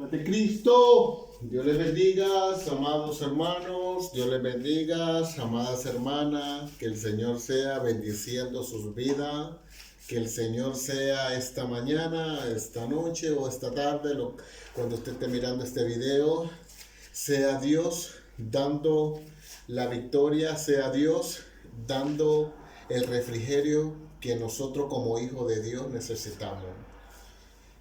De Cristo, Dios les bendiga, amados hermanos, Dios les bendiga, amadas hermanas, que el Señor sea bendiciendo sus vidas, que el Señor sea esta mañana, esta noche o esta tarde, cuando usted esté mirando este video, sea Dios dando la victoria, sea Dios dando el refrigerio que nosotros como hijos de Dios necesitamos.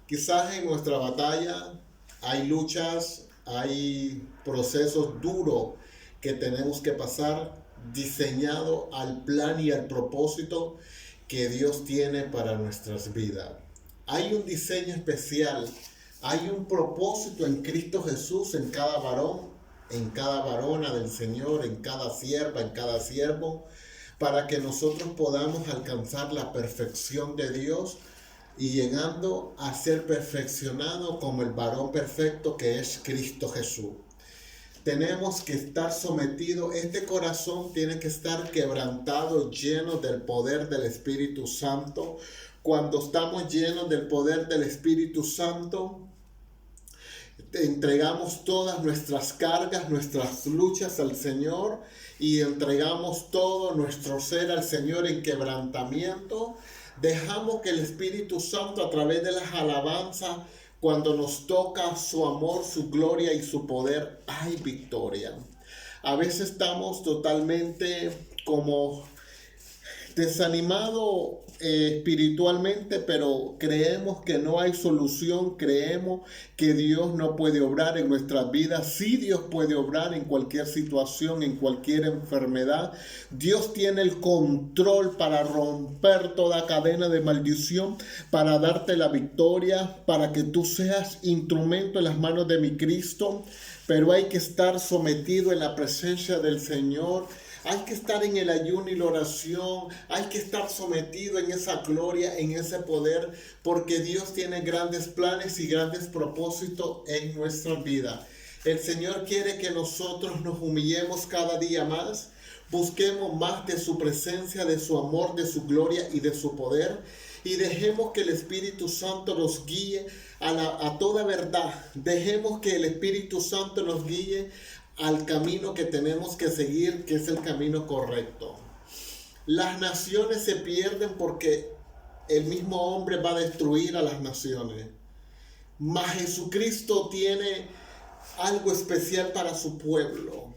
Quizás en nuestra batalla hay luchas, hay procesos duros que tenemos que pasar diseñado al plan y al propósito que Dios tiene para nuestras vidas. Hay un diseño especial, hay un propósito en Cristo Jesús en cada varón, en cada varona del Señor, en cada sierva, en cada siervo, para que nosotros podamos alcanzar la perfección de Dios y llegando a ser perfeccionado como el varón perfecto que es Cristo Jesús. Tenemos que estar sometidos, este corazón tiene que estar quebrantado, lleno del poder del Espíritu Santo. Cuando estamos llenos del poder del Espíritu Santo, entregamos todas nuestras cargas, nuestras luchas al Señor y entregamos todo nuestro ser al Señor en quebrantamiento. Dejamos que el Espíritu Santo a través de las alabanzas, cuando nos toca su amor, su gloria y su poder, hay victoria. A veces estamos totalmente como desanimados espiritualmente, pero creemos que no hay solución, creemos que Dios no puede obrar en nuestras vidas. Sí, Dios puede obrar en cualquier situación, en cualquier enfermedad. Dios tiene el control para romper toda cadena de maldición, para darte la victoria, para que tú seas instrumento en las manos de mi Cristo. Pero hay que estar sometido en la presencia del Señor. Hay que estar en el ayuno y la oración, hay que estar sometido en esa gloria, en ese poder, porque Dios tiene grandes planes y grandes propósitos en nuestra vida. El Señor quiere que nosotros nos humillemos cada día más, busquemos más de su presencia, de su amor, de su gloria y de su poder, y dejemos que el Espíritu Santo nos guíe a toda verdad. Dejemos que el Espíritu Santo nos guíe al camino que tenemos que seguir, que es el camino correcto. Las naciones se pierden porque el mismo hombre va a destruir a las naciones. Mas Jesucristo tiene algo especial para su pueblo.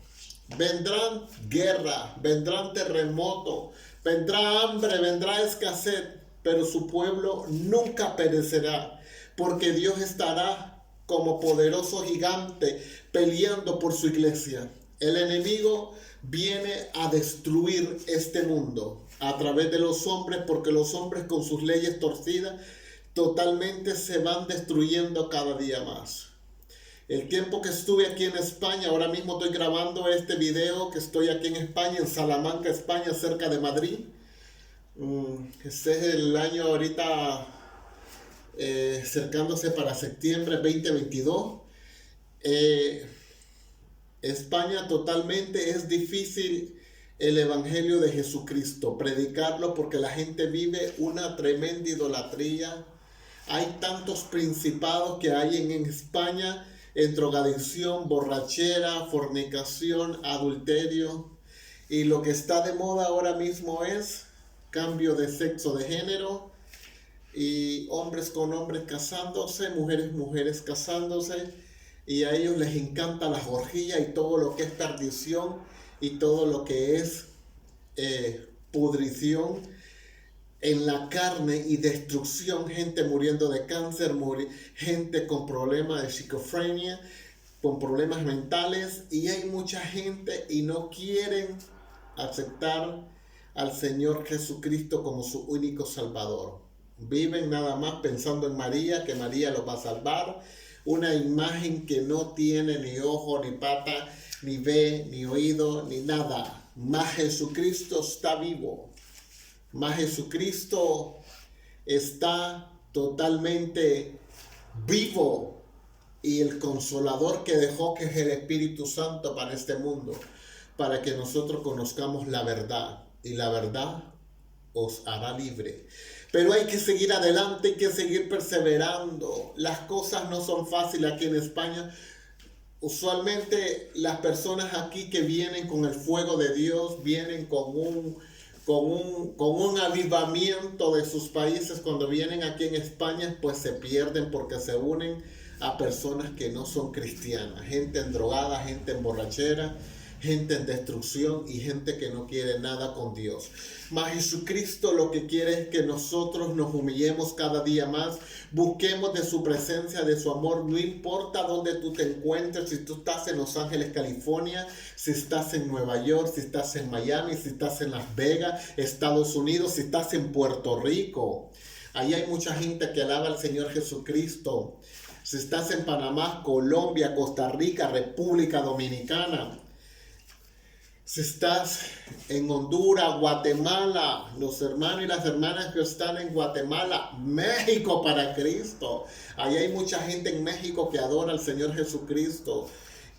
Vendrán guerra, vendrán terremotos, vendrá hambre, vendrá escasez, pero su pueblo nunca perecerá, porque Dios estará como poderoso gigante peleando por su iglesia. El enemigo viene a destruir este mundo a través de los hombres, porque los hombres con sus leyes torcidas totalmente se van destruyendo cada día más. El tiempo que estuve aquí en España, ahora mismo estoy grabando este video que estoy aquí en España, en Salamanca, España, cerca de Madrid. Este es el año ahorita acercándose para septiembre 2022. España totalmente es difícil el evangelio de Jesucristo, predicarlo, porque la gente vive una tremenda idolatría. Hay tantos principados que hay en España, en drogadicción, borrachera, fornicación, adulterio, y lo que está de moda ahora mismo es cambio de sexo, de género, y hombres con hombres casándose, mujeres casándose, y a ellos les encanta la orgía y todo lo que es perdición y todo lo que es pudrición en la carne y destrucción, gente muriendo de cáncer, gente con problemas de esquizofrenia, con problemas mentales, y hay mucha gente y no quieren aceptar al Señor Jesucristo como su único Salvador. Viven nada más pensando en María, que María los va a salvar. Una imagen que no tiene ni ojo, ni pata, ni ve, ni oído, ni nada. Mas Jesucristo está vivo. Mas Jesucristo está totalmente vivo. Y el Consolador que dejó, que es el Espíritu Santo para este mundo, para que nosotros conozcamos la verdad. Y la verdad os hará libre. Pero hay que seguir adelante, hay que seguir perseverando. Las cosas no son fáciles aquí en España. Usualmente las personas aquí que vienen con el fuego de Dios vienen con un avivamiento de sus países. Cuando vienen aquí en España, pues se pierden porque se unen a personas que no son cristianas, gente endrogada, gente en borrachera, gente en destrucción y gente que no quiere nada con Dios. Mas Jesucristo lo que quiere es que nosotros nos humillemos cada día más, busquemos de su presencia, de su amor, no importa dónde tú te encuentres, si tú estás en Los Ángeles, California, si estás en Nueva York, si estás en Miami, si estás en Las Vegas, Estados Unidos, si estás en Puerto Rico. Ahí hay mucha gente que alaba al Señor Jesucristo. Si estás en Panamá, Colombia, Costa Rica, República Dominicana, si estás en Honduras, Guatemala, los hermanos y las hermanas que están en Guatemala, México para Cristo. Ahí hay mucha gente en México que adora al Señor Jesucristo.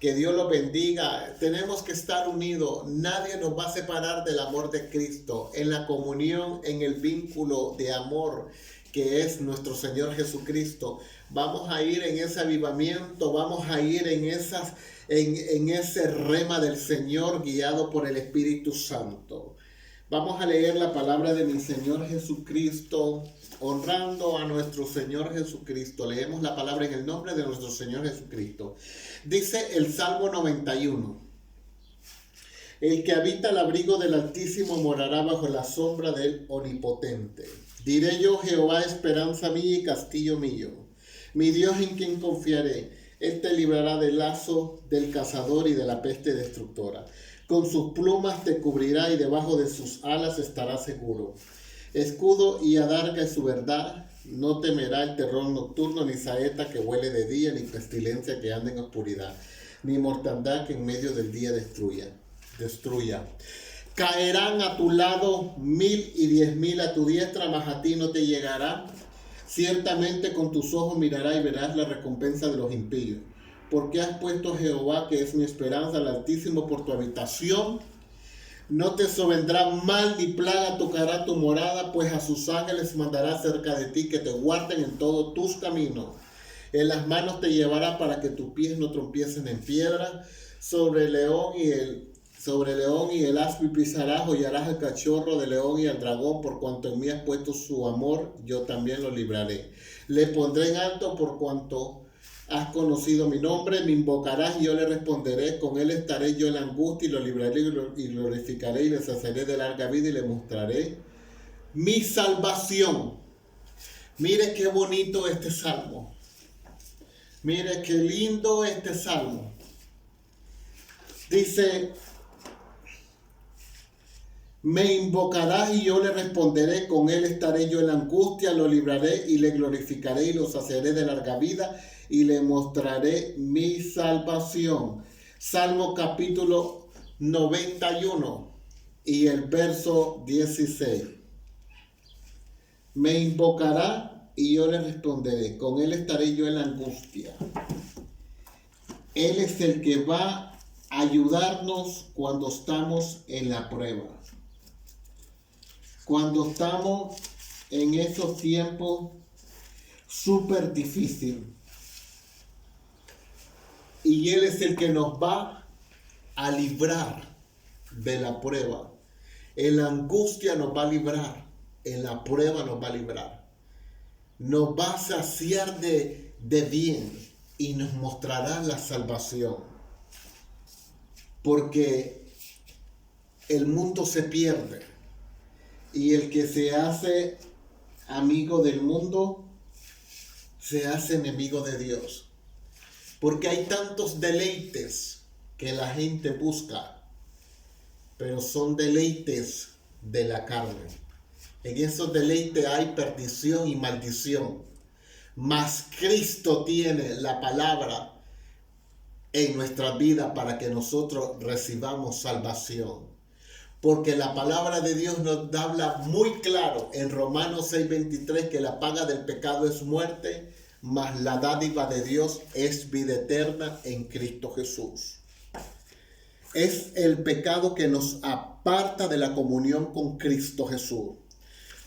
Que Dios los bendiga. Tenemos que estar unidos. Nadie nos va a separar del amor de Cristo. En la comunión, en el vínculo de amor que es nuestro Señor Jesucristo. Vamos a ir en ese avivamiento, vamos a ir en ese rema del Señor guiado por el Espíritu Santo. Vamos a leer la palabra de mi Señor Jesucristo, honrando a nuestro Señor Jesucristo. Leemos la palabra en el nombre de nuestro Señor Jesucristo. Dice el Salmo 91. El que habita al abrigo del Altísimo morará bajo la sombra del Omnipotente. Diré yo, Jehová, esperanza mía y castillo mío, mi Dios en quien confiaré. Él te librará del lazo del cazador y de la peste destructora. Con sus plumas te cubrirá y debajo de sus alas estarás seguro. Escudo y adarga es su verdad. No temerá el terror nocturno, ni saeta que huele de día, ni pestilencia que anda en oscuridad, ni mortandad que en medio del día destruya. Caerán a tu lado 1000 y 10,000 a tu diestra, mas a ti no te llegará. Ciertamente con tus ojos mirarás y verás la recompensa de los impíos. Porque has puesto a Jehová, que es mi esperanza, al Altísimo, por tu habitación. No te sobrevendrá mal ni plaga tocará tu morada, pues a sus ángeles mandará cerca de ti, que te guarden en todos tus caminos. En las manos te llevará para que tus pies no tropiecen en piedra. Sobre el león y el asp pisarás, hollarás al cachorro de león y al dragón, por cuanto en mí has puesto su amor, yo también lo libraré. Le pondré en alto por cuanto has conocido mi nombre, me invocarás y yo le responderé, con él estaré yo en la angustia y lo libraré y glorificaré y le saciaré de larga vida y le mostraré mi salvación. Mire qué bonito este salmo. Mire qué lindo este salmo. Dice: me invocarás y yo le responderé, con él estaré yo en la angustia, lo libraré y le glorificaré y lo saciaré de larga vida y le mostraré mi salvación. Salmo capítulo 91 y el verso 16. Me invocará y yo le responderé, con él estaré yo en la angustia. Él es el que va a ayudarnos cuando estamos en la prueba. Cuando estamos en esos tiempos súper difíciles. Y Él es el que nos va a librar de la prueba. En la angustia nos va a librar. En la prueba nos va a librar. Nos va a saciar de bien y nos mostrará la salvación. Porque el mundo se pierde. Y el que se hace amigo del mundo, se hace enemigo de Dios. Porque hay tantos deleites que la gente busca, pero son deleites de la carne. En esos deleites hay perdición y maldición. Mas Cristo tiene la palabra en nuestra vida para que nosotros recibamos salvación. Porque la palabra de Dios nos habla muy claro en Romanos 6:23 que la paga del pecado es muerte, mas la dádiva de Dios es vida eterna en Cristo Jesús. Es el pecado que nos aparta de la comunión con Cristo Jesús.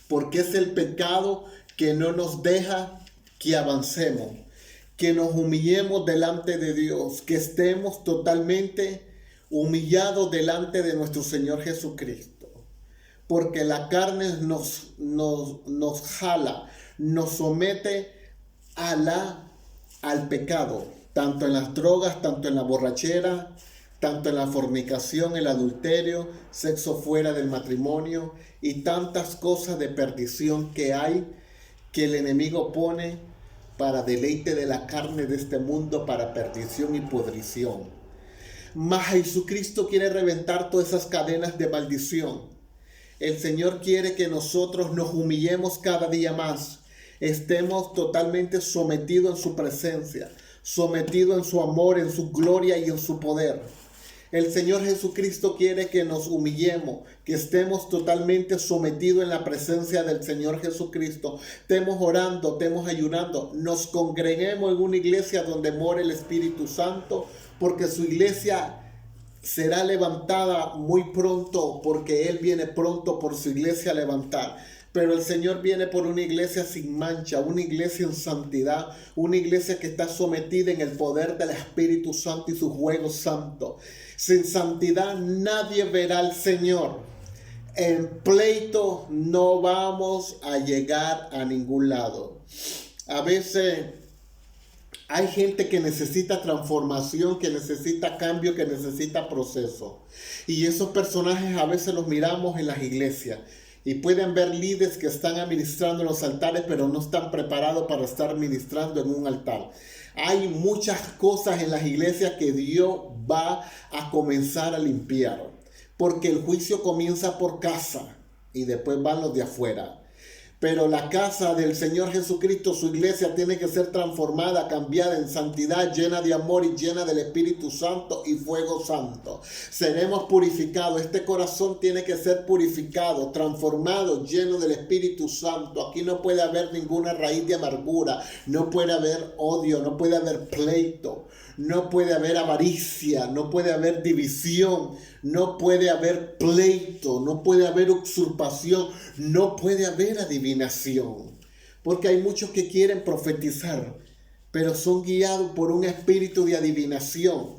porque es el pecado que no nos deja que avancemos, que nos humillemos delante de Dios, que estemos totalmente humillados delante de nuestro Señor Jesucristo. Porque la carne nos jala, nos somete al pecado, tanto en las drogas, tanto en la borrachera, tanto en la fornicación, el adulterio, sexo fuera del matrimonio y tantas cosas de perdición que hay que el enemigo pone para deleite de la carne de este mundo, para perdición y pudrición. Mas Jesucristo quiere reventar todas esas cadenas de maldición. El Señor quiere que nosotros nos humillemos cada día más, estemos totalmente sometidos en su presencia, sometidos en su amor, en su gloria y en su poder. El Señor Jesucristo quiere que nos humillemos, que estemos totalmente sometidos en la presencia del Señor Jesucristo. Estemos orando, estemos ayunando, nos congreguemos en una iglesia donde more el Espíritu Santo, porque su iglesia será levantada muy pronto, porque Él viene pronto por su iglesia a levantar. Pero el Señor viene por una iglesia sin mancha, una iglesia en santidad, una iglesia que está sometida en el poder del Espíritu Santo y su juego santo. Sin santidad nadie verá al Señor. En pleito no vamos a llegar a ningún lado. A veces hay gente que necesita transformación, que necesita cambio, que necesita proceso. Y esos personajes a veces los miramos en las iglesias. Y pueden ver líderes que están administrando en los altares, pero no están preparados para estar ministrando en un altar. Hay muchas cosas en las iglesias que Dios va a comenzar a limpiar. Porque el juicio comienza por casa y después van los de afuera. Pero la casa del Señor Jesucristo, su iglesia, tiene que ser transformada, cambiada en santidad, llena de amor y llena del Espíritu Santo y fuego santo. Seremos purificados. Este corazón tiene que ser purificado, transformado, lleno del Espíritu Santo. Aquí no puede haber ninguna raíz de amargura, no puede haber odio, no puede haber pleito, no puede haber avaricia, no puede haber división, no puede haber pleito, no puede haber usurpación, no puede haber adivinación. Porque hay muchos que quieren profetizar, pero son guiados por un espíritu de adivinación,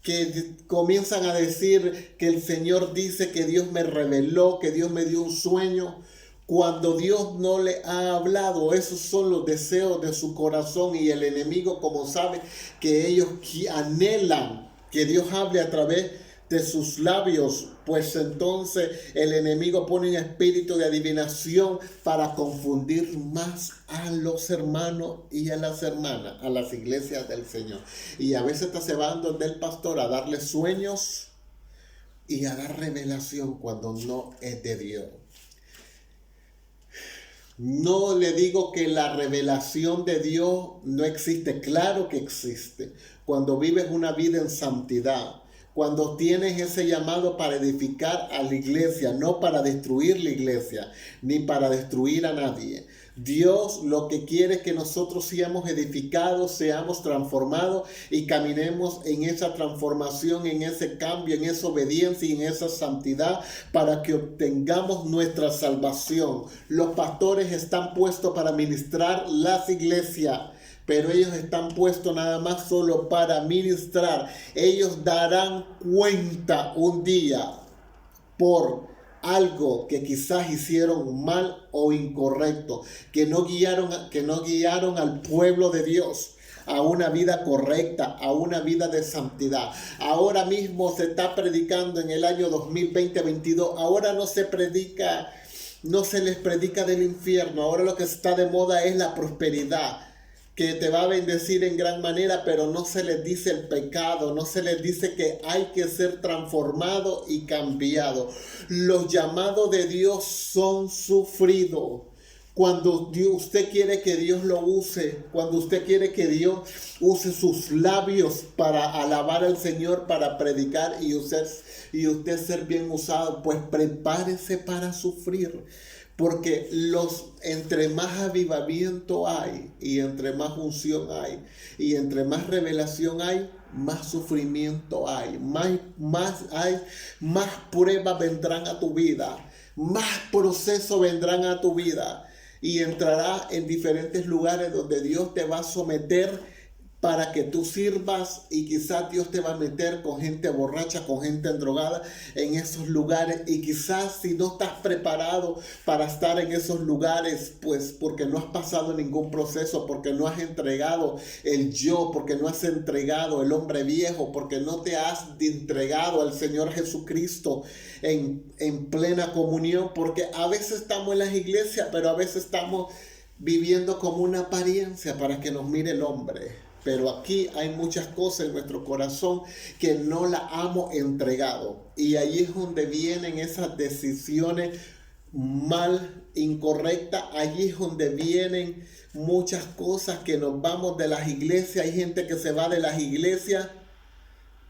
que comienzan a decir que el Señor dice que Dios me reveló, que Dios me dio un sueño, cuando Dios no le ha hablado. Esos son los deseos de su corazón, y el enemigo, como sabe que ellos anhelan que Dios hable a través de sus labios, pues entonces el enemigo pone un espíritu de adivinación para confundir más a los hermanos y a las hermanas, a las iglesias del Señor. Y a veces se van donde el pastor a darle sueños y a dar revelación cuando no es de Dios. No le digo que la revelación de Dios no existe, claro que existe. Cuando vives una vida en santidad, cuando tienes ese llamado para edificar a la iglesia, no para destruir la iglesia, ni para destruir a nadie. Dios lo que quiere es que nosotros seamos edificados, seamos transformados y caminemos en esa transformación, en ese cambio, en esa obediencia y en esa santidad para que obtengamos nuestra salvación. Los pastores están puestos para ministrar las iglesias, pero ellos están puestos nada más solo para ministrar. Ellos darán cuenta un día por algo que quizás hicieron mal o incorrecto, que no guiaron al pueblo de Dios a una vida correcta, a una vida de santidad. Ahora mismo se está predicando en el año 2020-22. Ahora no se les predica del infierno. Ahora lo que está de moda es la prosperidad, que te va a bendecir en gran manera, pero no se les dice el pecado, no se les dice que hay que ser transformado y cambiado. Los llamados de Dios son sufridos. Cuando usted quiere que Dios lo use, cuando usted quiere que Dios use sus labios para alabar al Señor, para predicar y usted ser bien usado, pues prepárese para sufrir. Porque entre más avivamiento hay, y entre más unción hay, y entre más revelación hay, más sufrimiento hay, más pruebas vendrán a tu vida, más procesos vendrán a tu vida y entrarás en diferentes lugares donde Dios te va a someter para que tú sirvas, y quizás Dios te va a meter con gente borracha, con gente endrogada en esos lugares, y quizás si no estás preparado para estar en esos lugares, pues porque no has pasado ningún proceso, porque no has entregado el yo, porque no has entregado el hombre viejo, porque no te has entregado al Señor Jesucristo en plena comunión, porque a veces estamos en las iglesias, pero a veces estamos viviendo como una apariencia para que nos mire el hombre. Pero aquí hay muchas cosas en nuestro corazón que no la hemos entregado. Y ahí es donde vienen esas decisiones mal, incorrectas. Allí es donde vienen muchas cosas que nos vamos de las iglesias. Hay gente que se va de las iglesias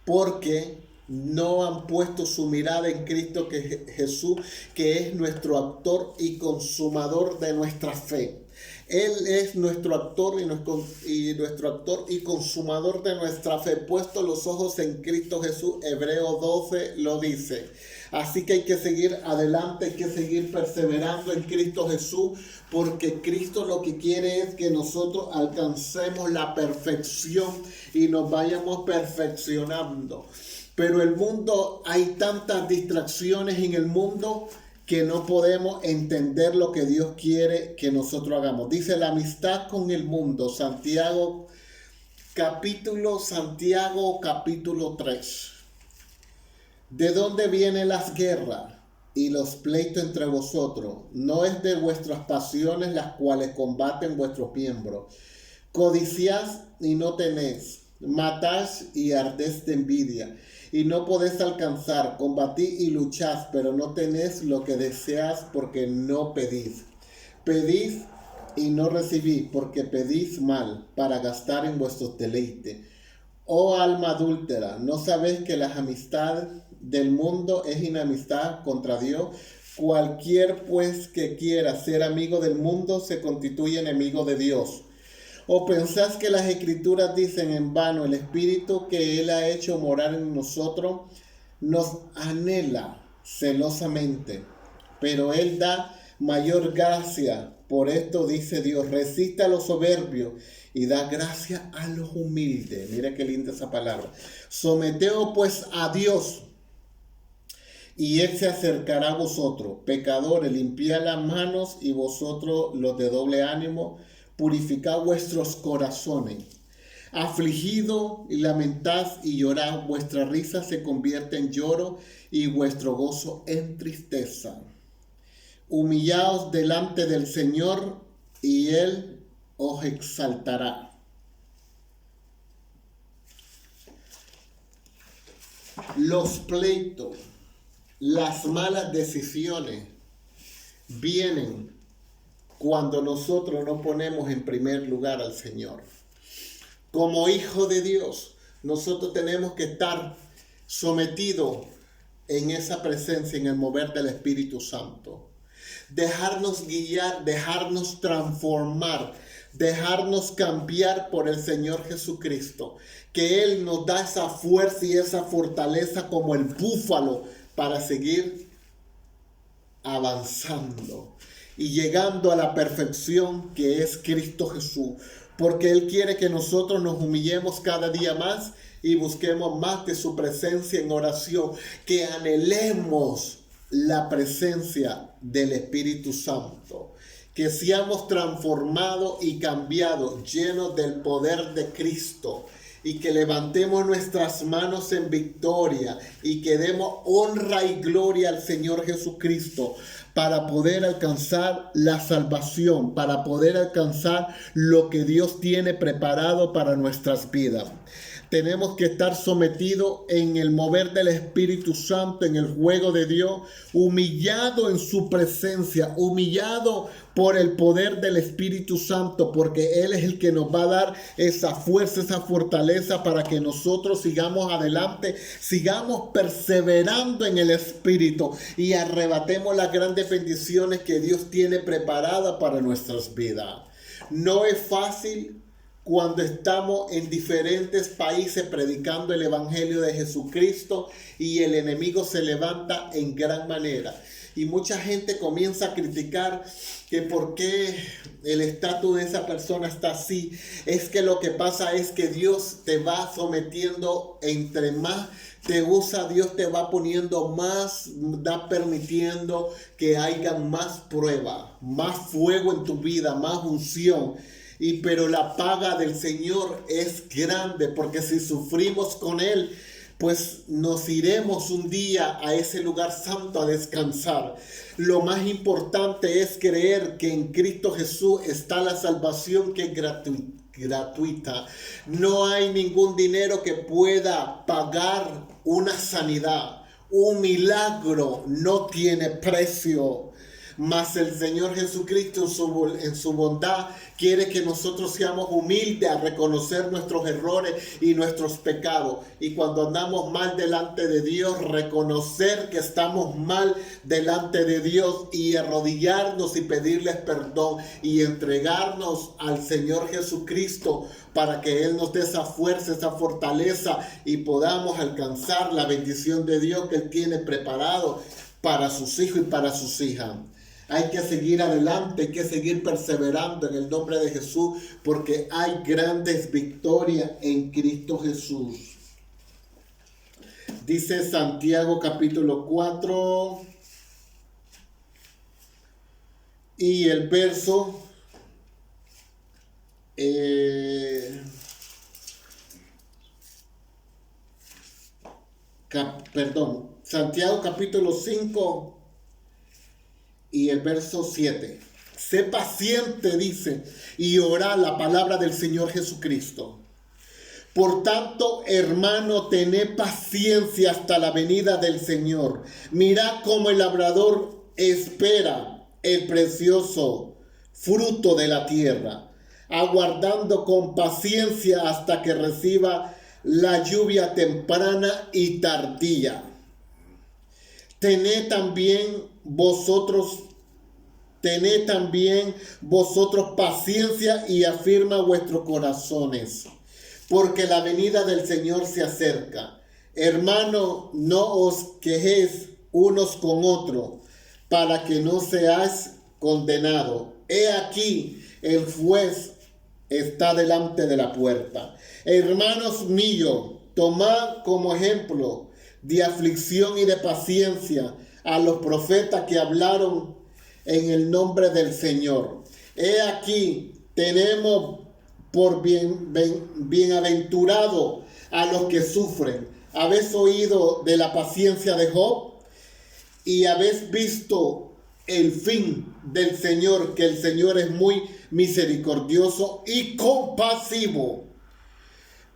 porque no han puesto su mirada en Cristo Jesús, que es nuestro autor y consumador de nuestra fe. Él es nuestro actor nuestro actor y consumador de nuestra fe. Puesto los ojos en Cristo Jesús, Hebreos 12 lo dice. Así que hay que seguir adelante, hay que seguir perseverando en Cristo Jesús, porque Cristo lo que quiere es que nosotros alcancemos la perfección y nos vayamos perfeccionando. Pero el mundo, hay tantas distracciones en el mundo que no podemos entender lo que Dios quiere que nosotros hagamos. Dice la amistad con el mundo, Santiago capítulo 3. ¿De dónde vienen las guerras y los pleitos entre vosotros? No es de vuestras pasiones las cuales combaten vuestros miembros. Codiciáis y no tenéis, matáis y ardéis de envidia, y no podéis alcanzar, combatís y lucháis, pero no tenéis lo que deseáis porque no pedís. Pedís y no recibís, porque pedís mal, para gastar en vuestros deleites. Oh alma adúltera, ¿no sabéis que la amistad del mundo es enemistad contra Dios? Cualquier pues que quiera ser amigo del mundo se constituye enemigo de Dios. ¿O pensás que las escrituras dicen en vano, el Espíritu que Él ha hecho morar en nosotros nos anhela celosamente, pero Él da mayor gracia? Por esto dice Dios, resiste a los soberbios y da gracia a los humildes. Mira qué linda esa palabra. Someteos pues a Dios, y Él se acercará a vosotros. Pecadores, limpiad las manos, y vosotros los de doble ánimo, purificad vuestros corazones. Afligido y lamentad y llorad, vuestra risa se convierte en lloro y vuestro gozo en tristeza. Humillaos delante del Señor y Él os exaltará. Los pleitos, las malas decisiones vienen cuando nosotros no ponemos en primer lugar al Señor. Como hijo de Dios, nosotros tenemos que estar sometidos en esa presencia, en el mover del Espíritu Santo. Dejarnos guiar, dejarnos transformar, dejarnos cambiar por el Señor Jesucristo. Que Él nos da esa fuerza y esa fortaleza como el búfalo para seguir avanzando y llegando a la perfección que es Cristo Jesús. Porque Él quiere que nosotros nos humillemos cada día más y busquemos más de su presencia en oración. Que anhelemos la presencia del Espíritu Santo. Que seamos transformados y cambiados, llenos del poder de Cristo. Y que levantemos nuestras manos en victoria y que demos honra y gloria al Señor Jesucristo, para poder alcanzar la salvación, para poder alcanzar lo que Dios tiene preparado para nuestras vidas. Tenemos que estar sometidos en el mover del Espíritu Santo, en el juego de Dios, humillado en su presencia, humillado por el poder del Espíritu Santo, porque Él es el que nos va a dar esa fuerza, esa fortaleza para que nosotros sigamos adelante, sigamos perseverando en el Espíritu y arrebatemos las grandes bendiciones que Dios tiene preparadas para nuestras vidas. No es fácil cuando estamos en diferentes países predicando el Evangelio de Jesucristo y el enemigo se levanta en gran manera. y mucha gente comienza a criticar que por qué el estatus de esa persona está así. Es que lo que pasa es que Dios te va sometiendo, entre más te usa, Dios te va poniendo más, va permitiendo que haya más prueba, más fuego en tu vida, más unción. Pero la paga del Señor es grande, porque si sufrimos con Él, pues nos iremos un día a ese lugar santo a descansar. Lo más importante es creer que en Cristo Jesús está la salvación, que es gratuita. No hay ningún dinero que pueda pagar una sanidad. Un milagro no tiene precio. Mas el Señor Jesucristo en su bondad quiere que nosotros seamos humildes a reconocer nuestros errores y nuestros pecados. Y cuando andamos mal delante de Dios, reconocer que estamos mal delante de Dios y arrodillarnos y pedirles perdón y entregarnos al Señor Jesucristo para que Él nos dé esa fuerza, esa fortaleza y podamos alcanzar la bendición de Dios que Él tiene preparado para sus hijos y para sus hijas. Hay que seguir adelante, hay que seguir perseverando en el nombre de Jesús, porque hay grandes victorias en Cristo Jesús. Dice Santiago capítulo 4 y el verso Santiago capítulo 5 y el verso 7. Sé paciente, dice, y orá la palabra del Señor Jesucristo. Por tanto, hermano, tened paciencia hasta la venida del Señor. Mirad cómo el labrador espera el precioso fruto de la tierra, aguardando con paciencia hasta que reciba la lluvia temprana y tardía. Tened también vosotros paciencia y afirma vuestros corazones, porque la venida del Señor se acerca. Hermano, no os quejéis unos con otros, para que no seáis condenados. He aquí, el juez está delante de la puerta. Hermanos míos, tomad como ejemplo de aflicción y de paciencia a los profetas que hablaron en el nombre del Señor. He aquí, tenemos por bienaventurado a los que sufren. ¿Habéis oído de la paciencia de Job? Y habéis visto el fin del Señor, que el Señor es muy misericordioso y compasivo.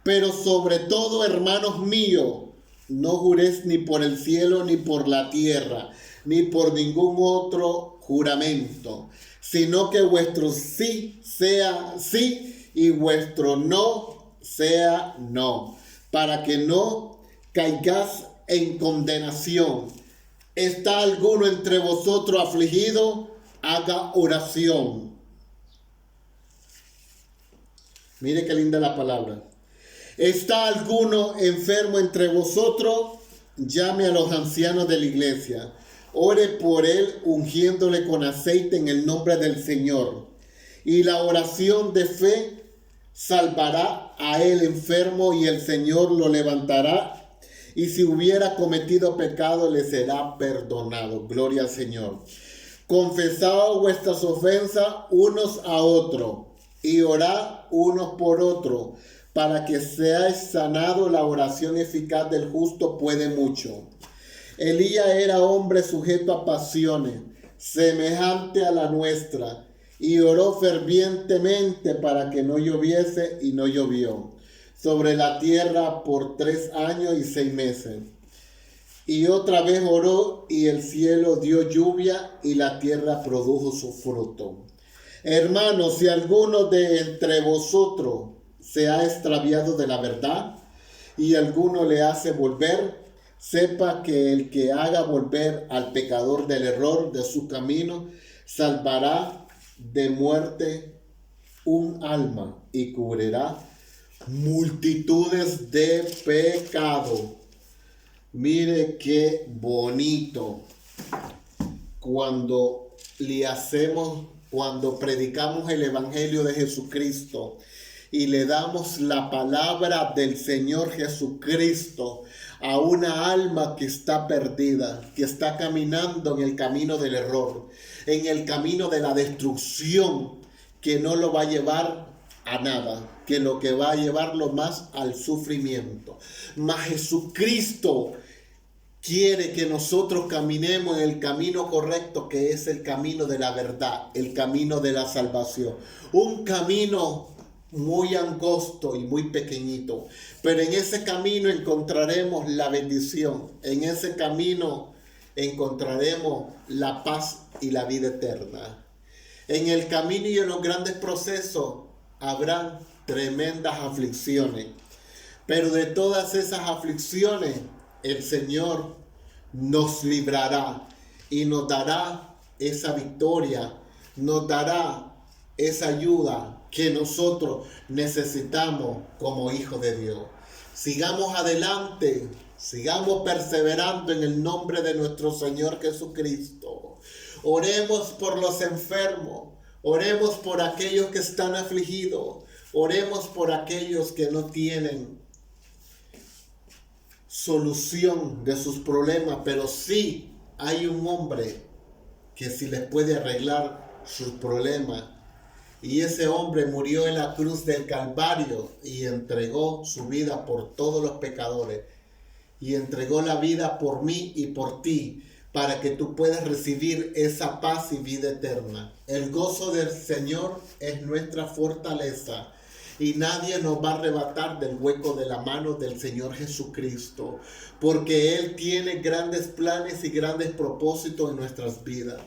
Pero sobre todo, hermanos míos, no juréis ni por el cielo, ni por la tierra, ni por ningún otro juramento, sino que vuestro sí sea sí y vuestro no sea no, para que no caigáis en condenación. ¿Está alguno entre vosotros afligido? Haga oración. Mire qué linda la palabra. ¿Está alguno enfermo entre vosotros? Llame a los ancianos de la iglesia. Ore por él, ungiéndole con aceite en el nombre del Señor. Y la oración de fe salvará a él enfermo, y el Señor lo levantará. Y si hubiera cometido pecado, le será perdonado. Gloria al Señor. Confesad vuestras ofensas unos a otros, y orad unos por otros, para que seáis sanados. La oración eficaz del justo puede mucho. Elías era hombre sujeto a pasiones, semejante a la nuestra, y oró fervientemente para que no lloviese, y no llovió sobre la tierra por 3 años y 6 meses. Y otra vez oró, y el cielo dio lluvia, y la tierra produjo su fruto. Hermanos, si alguno de entre vosotros se ha extraviado de la verdad, y alguno le hace volver, sepa que el que haga volver al pecador del error de su camino, salvará de muerte un alma y cubrirá multitudes de pecado. Mire qué bonito. cuando predicamos el Evangelio de Jesucristo y le damos la palabra del Señor Jesucristo a una alma que está perdida, que está caminando en el camino del error, en el camino de la destrucción, que no lo va a llevar a nada, que lo que va a llevarlo más al sufrimiento. Mas Jesucristo quiere que nosotros caminemos en el camino correcto, que es el camino de la verdad, el camino de la salvación. Un camino muy angosto y muy pequeñito, pero en ese camino encontraremos la bendición, en ese camino encontraremos la paz y la vida eterna. En el camino y en los grandes procesos habrán tremendas aflicciones, pero de todas esas aflicciones el Señor nos librará y nos dará esa victoria, nos dará esa ayuda que nosotros necesitamos como hijos de Dios. Sigamos adelante, sigamos perseverando en el nombre de nuestro Señor Jesucristo. Oremos por los enfermos, oremos por aquellos que están afligidos, oremos por aquellos que no tienen solución de sus problemas, pero sí hay un hombre que sí les puede arreglar sus problemas. Y ese hombre murió en la cruz del Calvario y entregó su vida por todos los pecadores. Y entregó la vida por mí y por ti, para que tú puedas recibir esa paz y vida eterna. El gozo del Señor es nuestra fortaleza. Y nadie nos va a arrebatar del hueco de la mano del Señor Jesucristo, porque Él tiene grandes planes y grandes propósitos en nuestras vidas.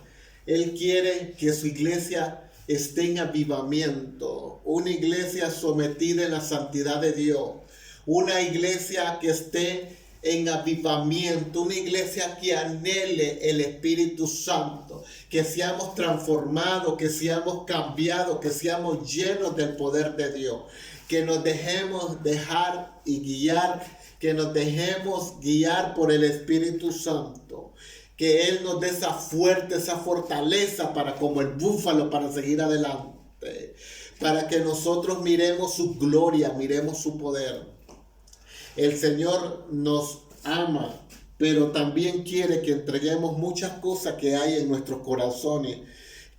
Él quiere que su iglesia esté en avivamiento, una iglesia sometida en la santidad de Dios, una iglesia que esté en avivamiento, una iglesia que anhele el Espíritu Santo, que seamos transformados, que seamos cambiados, que seamos llenos del poder de Dios, que nos dejemos dejar y guiar, que nos dejemos guiar por el Espíritu Santo, que Él nos dé esa fuerte, esa fortaleza para como el búfalo para seguir adelante, para que nosotros miremos su gloria, miremos su poder. El Señor nos ama, pero también quiere que entreguemos muchas cosas que hay en nuestros corazones,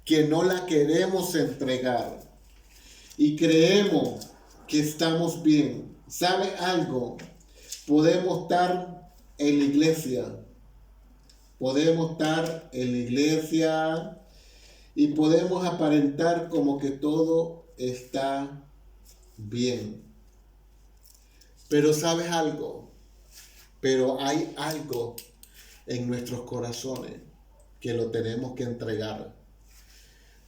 que no las queremos entregar. Y creemos que estamos bien. ¿Sabe algo? Podemos estar en la iglesia. Podemos estar en la iglesia y podemos aparentar como que todo está bien. Pero ¿sabes algo? Pero hay algo en nuestros corazones que lo tenemos que entregar.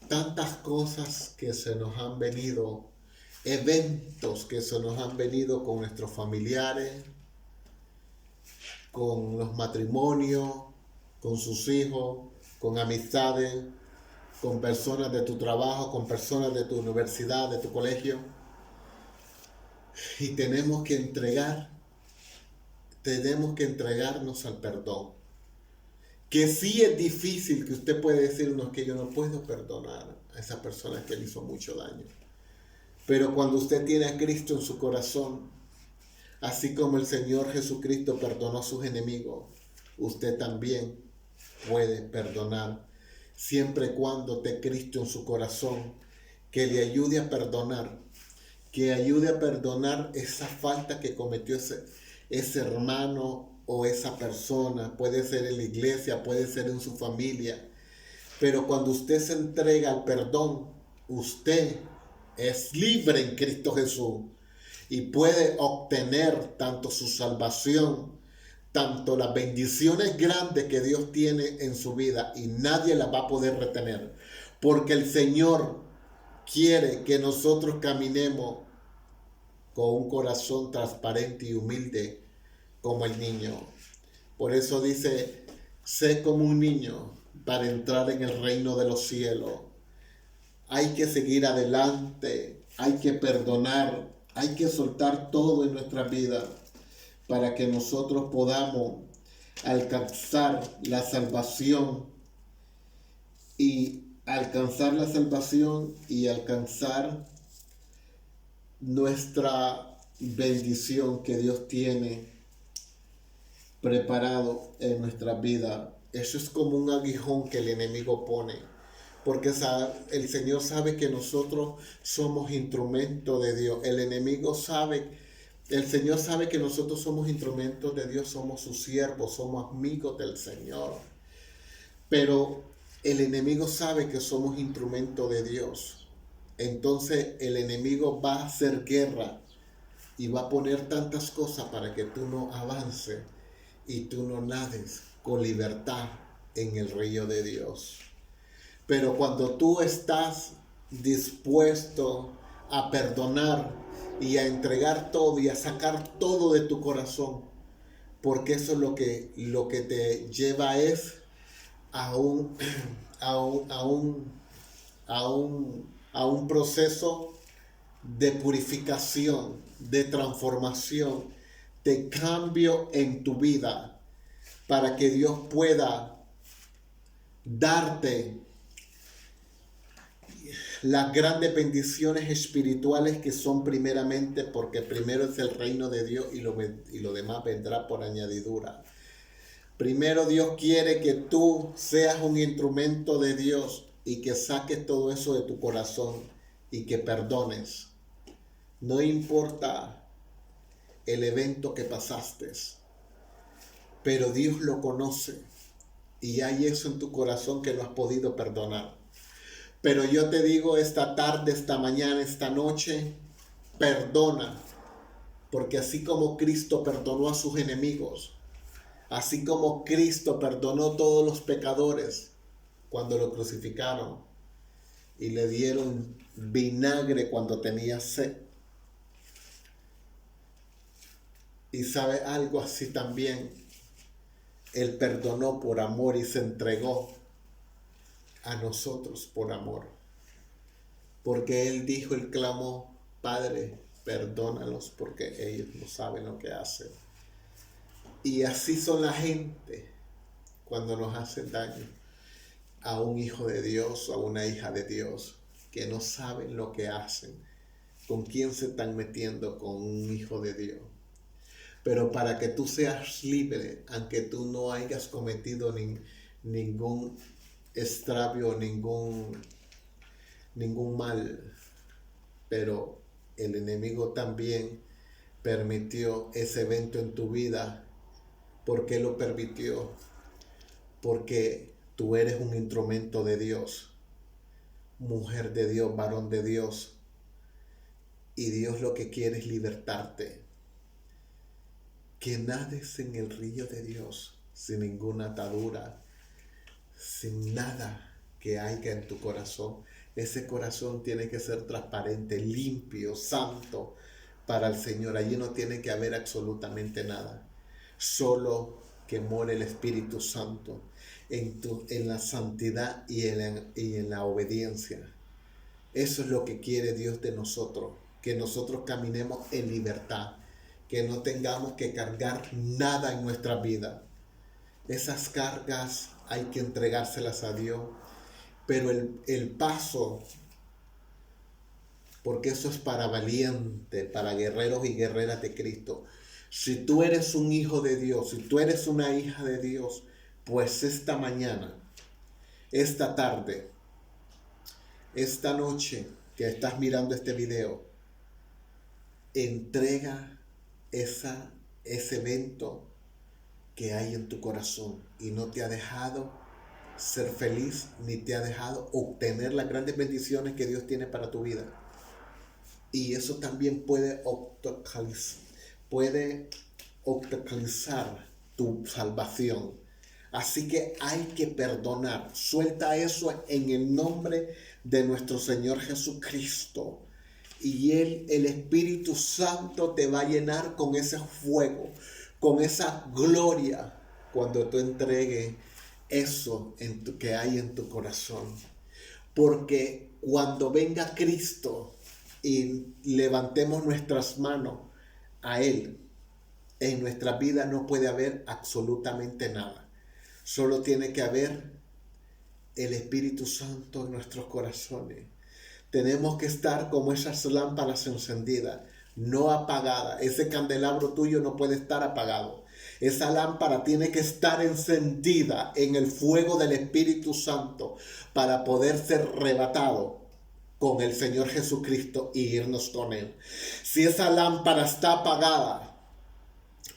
Tantas cosas que se nos han venido, eventos que se nos han venido con nuestros familiares, con los matrimonios, con sus hijos, con amistades, con personas de tu trabajo, con personas de tu universidad, de tu colegio. Y tenemos que entregarnos al perdón. Que sí es difícil, que usted puede decirnos que yo no puedo perdonar a esa persona que le hizo mucho daño. Pero cuando usted tiene a Cristo en su corazón, así como el Señor Jesucristo perdonó a sus enemigos, usted también puede perdonar, siempre y cuando esté Cristo en su corazón, que le ayude a perdonar, que ayude a perdonar esa falta que cometió ese hermano o esa persona. Puede ser en la iglesia, puede ser en su familia, pero cuando usted se entrega al perdón, usted es libre en Cristo Jesús y puede obtener tanto su salvación, tanto las bendiciones grandes que Dios tiene en su vida, y nadie las va a poder retener, porque el Señor quiere que nosotros caminemos con un corazón transparente y humilde como el niño. Por eso dice, sé como un niño para entrar en el reino de los cielos. Hay que seguir adelante, hay que perdonar, hay que soltar todo en nuestra vida para que nosotros podamos alcanzar la salvación y alcanzar la salvación y alcanzar nuestra bendición que Dios tiene preparado en nuestra vida. Eso es como un aguijón que el enemigo pone, porque el Señor sabe que nosotros somos instrumentos de Dios. El Señor sabe que nosotros somos instrumentos de Dios, somos sus siervos, somos amigos del Señor. Pero el enemigo sabe que somos instrumentos de Dios. Entonces el enemigo va a hacer guerra y va a poner tantas cosas para que tú no avances y tú no nades con libertad en el río de Dios. Pero cuando tú estás dispuesto a perdonar y a entregar todo y a sacar todo de tu corazón, porque eso es lo que te lleva es a un, a un, a un, a un proceso de purificación, de transformación, de cambio en tu vida, para que Dios pueda darte las grandes bendiciones espirituales que son primeramente, porque primero es el reino de Dios y lo demás vendrá por añadidura. Primero Dios quiere que tú seas un instrumento de Dios y que saques todo eso de tu corazón y que perdones. No importa el evento que pasaste, pero Dios lo conoce y hay eso en tu corazón que no has podido perdonar. Pero yo te digo esta tarde, esta mañana, esta noche, perdona, porque así como Cristo perdonó a sus enemigos, así como Cristo perdonó a todos los pecadores cuando lo crucificaron y le dieron vinagre cuando tenía sed. Y sabe algo así también, Él perdonó por amor y se entregó a nosotros por amor. Porque Él dijo, Él clamó, Padre, perdónalos porque ellos no saben lo que hacen. Y así son la gente cuando nos hacen daño a un hijo de Dios o a una hija de Dios, que no saben lo que hacen, con quién se están metiendo, con un hijo de Dios. Pero para que tú seas libre, aunque tú no hayas cometido ningún extravio, ningún mal, pero el enemigo también permitió ese evento en tu vida. ¿Por qué lo permitió? Porque tú eres un instrumento de Dios, mujer de Dios, varón de Dios, y Dios lo que quiere es libertarte. Que nades en el río de Dios sin ninguna atadura, sin nada que haya en tu corazón. Ese corazón tiene que ser transparente, limpio, santo para el Señor. Allí no tiene que haber absolutamente nada. Solo que more el Espíritu Santo en la santidad y en la obediencia. Eso es lo que quiere Dios de nosotros. Que nosotros caminemos en libertad. Que no tengamos que cargar nada en nuestra vida. Esas cargas hay que entregárselas a Dios. Pero el paso, porque eso es para valientes, para guerreros y guerreras de Cristo. Si tú eres un hijo de Dios, si tú eres una hija de Dios, pues esta mañana, esta tarde, esta noche que estás mirando este video, entrega ese evento que hay en tu corazón y no te ha dejado ser feliz ni te ha dejado obtener las grandes bendiciones que Dios tiene para tu vida. Y eso también puede obstaculizar tu salvación. Así que hay que perdonar. Suelta eso en el nombre de nuestro Señor Jesucristo. Y el Espíritu Santo te va a llenar con ese fuego, con esa gloria, cuando tú entregues eso que hay en tu corazón. Porque cuando venga Cristo y levantemos nuestras manos a Él, en nuestra vida no puede haber absolutamente nada. Solo tiene que haber el Espíritu Santo en nuestros corazones. Tenemos que estar como esas lámparas encendidas, no apagadas. Ese candelabro tuyo no puede estar apagado. Esa lámpara tiene que estar encendida en el fuego del Espíritu Santo para poder ser arrebatado con el Señor Jesucristo y irnos con Él. Si esa lámpara está apagada,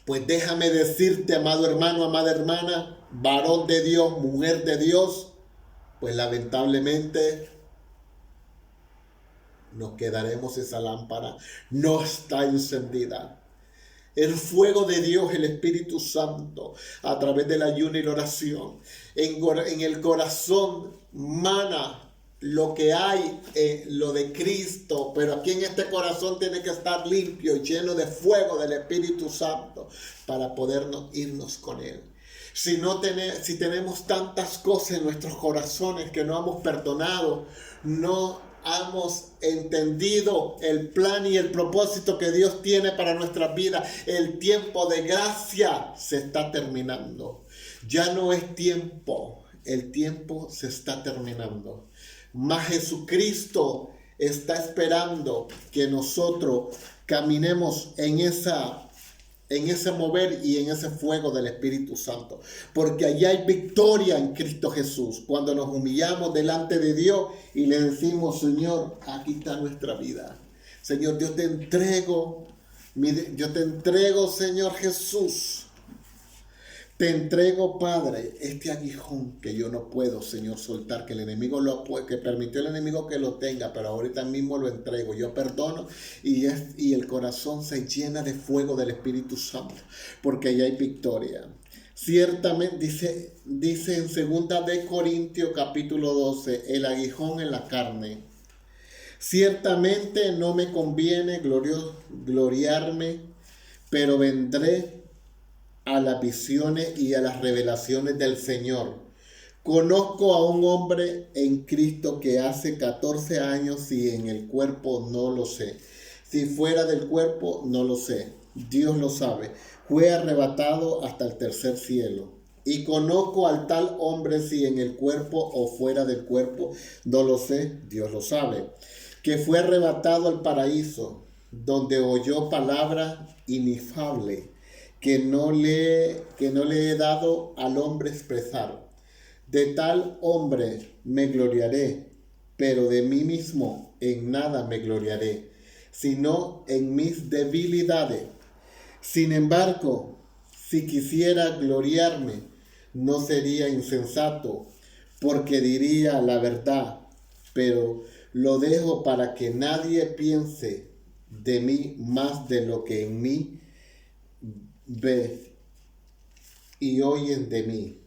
pues déjame decirte, amado hermano, amada hermana, varón de Dios, mujer de Dios, pues lamentablemente nos quedaremos, esa lámpara no está encendida. El fuego de Dios, el Espíritu Santo, a través del ayuno y la oración, en el corazón mana lo que hay, lo de Cristo, pero aquí en este corazón tiene que estar limpio y lleno de fuego del Espíritu Santo para podernos irnos con Él. Si tenemos tantas cosas en nuestros corazones que no hemos perdonado, no hemos entendido el plan y el propósito que Dios tiene para nuestras vidas, el tiempo de gracia se está terminando. Ya no es tiempo, el tiempo se está terminando. Mas Jesucristo está esperando que nosotros caminemos en ese mover y en ese fuego del Espíritu Santo. Porque allá hay victoria en Cristo Jesús. Cuando nos humillamos delante de Dios y le decimos, Señor, aquí está nuestra vida. Señor, yo te entrego, Señor Jesús. Te entrego, Padre, este aguijón que yo no puedo, Señor, soltar, que el enemigo que permitió el enemigo que lo tenga, pero ahorita mismo lo entrego. Yo perdono y el corazón se llena de fuego del Espíritu Santo, porque ya hay victoria. Ciertamente, dice en 2 de Corintios capítulo 12, el aguijón en la carne. Ciertamente no me conviene gloriarme, pero vendré a las visiones y a las revelaciones del Señor. Conozco a un hombre en Cristo que hace 14 años y en el cuerpo no lo sé. Si fuera del cuerpo no lo sé. Dios lo sabe. Fue arrebatado hasta el tercer cielo. Y conozco al tal hombre si en el cuerpo o fuera del cuerpo no lo sé. Dios lo sabe. Que fue arrebatado al paraíso, donde oyó palabra inefable que no le he dado al hombre expresar. De tal hombre me gloriaré, pero de mí mismo en nada me gloriaré, sino en mis debilidades. Sin embargo, si quisiera gloriarme, no sería insensato, porque diría la verdad, pero lo dejo para que nadie piense de mí más de lo que en mí ve y oyen de mí,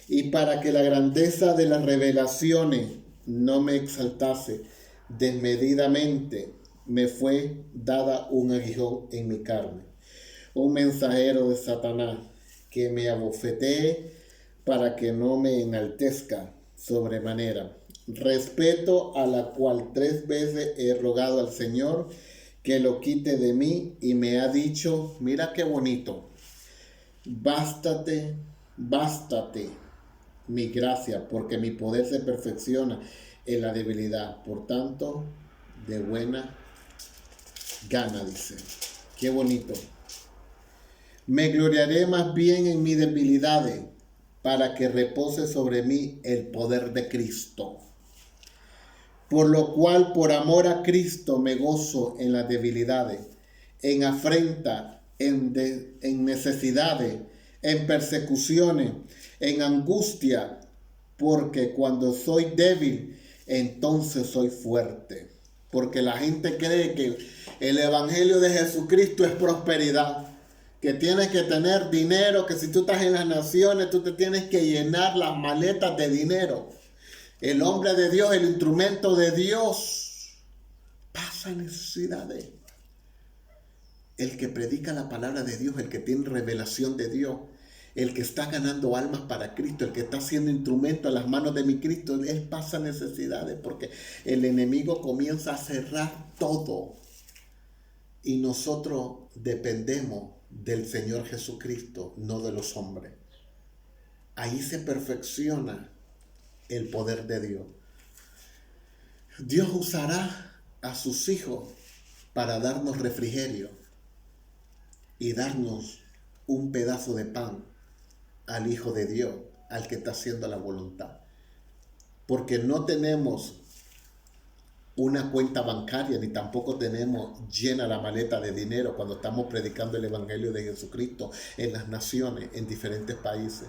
y para que la grandeza de las revelaciones no me exaltase desmedidamente, me fue dada un aguijón en mi carne, un mensajero de Satanás, que me abofetee para que no me enaltezca sobremanera. Respeto a la cual 3 veces he rogado al Señor que lo quite de mí, y me ha dicho, mira qué bonito, bástate mi gracia, porque mi poder se perfecciona en la debilidad. Por tanto, de buena gana, dice. Qué bonito. Me gloriaré más bien en mis debilidades, para que repose sobre mí el poder de Cristo. Por lo cual, por amor a Cristo, me gozo en las debilidades, en afrenta, en necesidades, en persecuciones, en angustia, porque cuando soy débil, entonces soy fuerte. Porque la gente cree que el evangelio de Jesucristo es prosperidad, que tienes que tener dinero, que si tú estás en las naciones, tú te tienes que llenar las maletas de dinero. El hombre de Dios, el instrumento de Dios, pasa necesidades. El que predica la palabra de Dios, el que tiene revelación de Dios, el que está ganando almas para Cristo, el que está siendo instrumento en las manos de mi Cristo, él pasa necesidades porque el enemigo comienza a cerrar todo. Y nosotros dependemos del Señor Jesucristo, no de los hombres. Ahí se perfecciona el poder de Dios. Dios usará a sus hijos para darnos refrigerio y darnos un pedazo de pan al Hijo de Dios, al que está haciendo la voluntad. Porque no tenemos una cuenta bancaria, ni tampoco tenemos llena la maleta de dinero cuando estamos predicando el Evangelio de Jesucristo en las naciones, en diferentes países.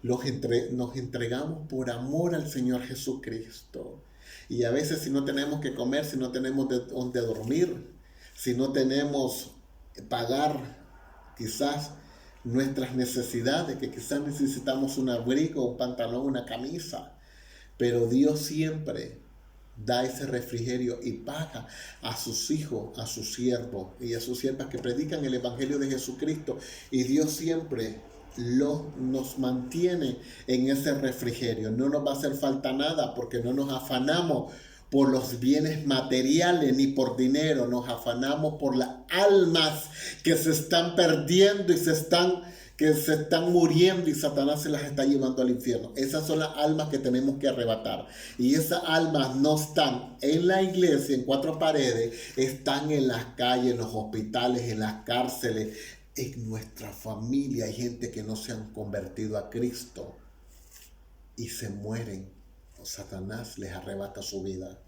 Nos entregamos por amor al Señor Jesucristo. Y a veces, si no tenemos que comer, si no tenemos donde dormir, si no tenemos pagar quizás nuestras necesidades, que quizás necesitamos un abrigo, un pantalón, una camisa, pero Dios siempre da ese refrigerio y paga a sus hijos, a sus siervos y a sus siervas que predican el Evangelio de Jesucristo, y Dios siempre nos mantiene en ese refrigerio. No nos va a hacer falta nada, porque no nos afanamos por los bienes materiales ni por dinero. Nos afanamos por las almas que se están perdiendo y que se están muriendo, y Satanás se las está llevando al infierno. Esas son las almas que tenemos que arrebatar. Y esas almas no están en la iglesia, en cuatro paredes, están en las calles, en los hospitales, en las cárceles. En nuestra familia hay gente que no se han convertido a Cristo y se mueren. Satanás les arrebata su vida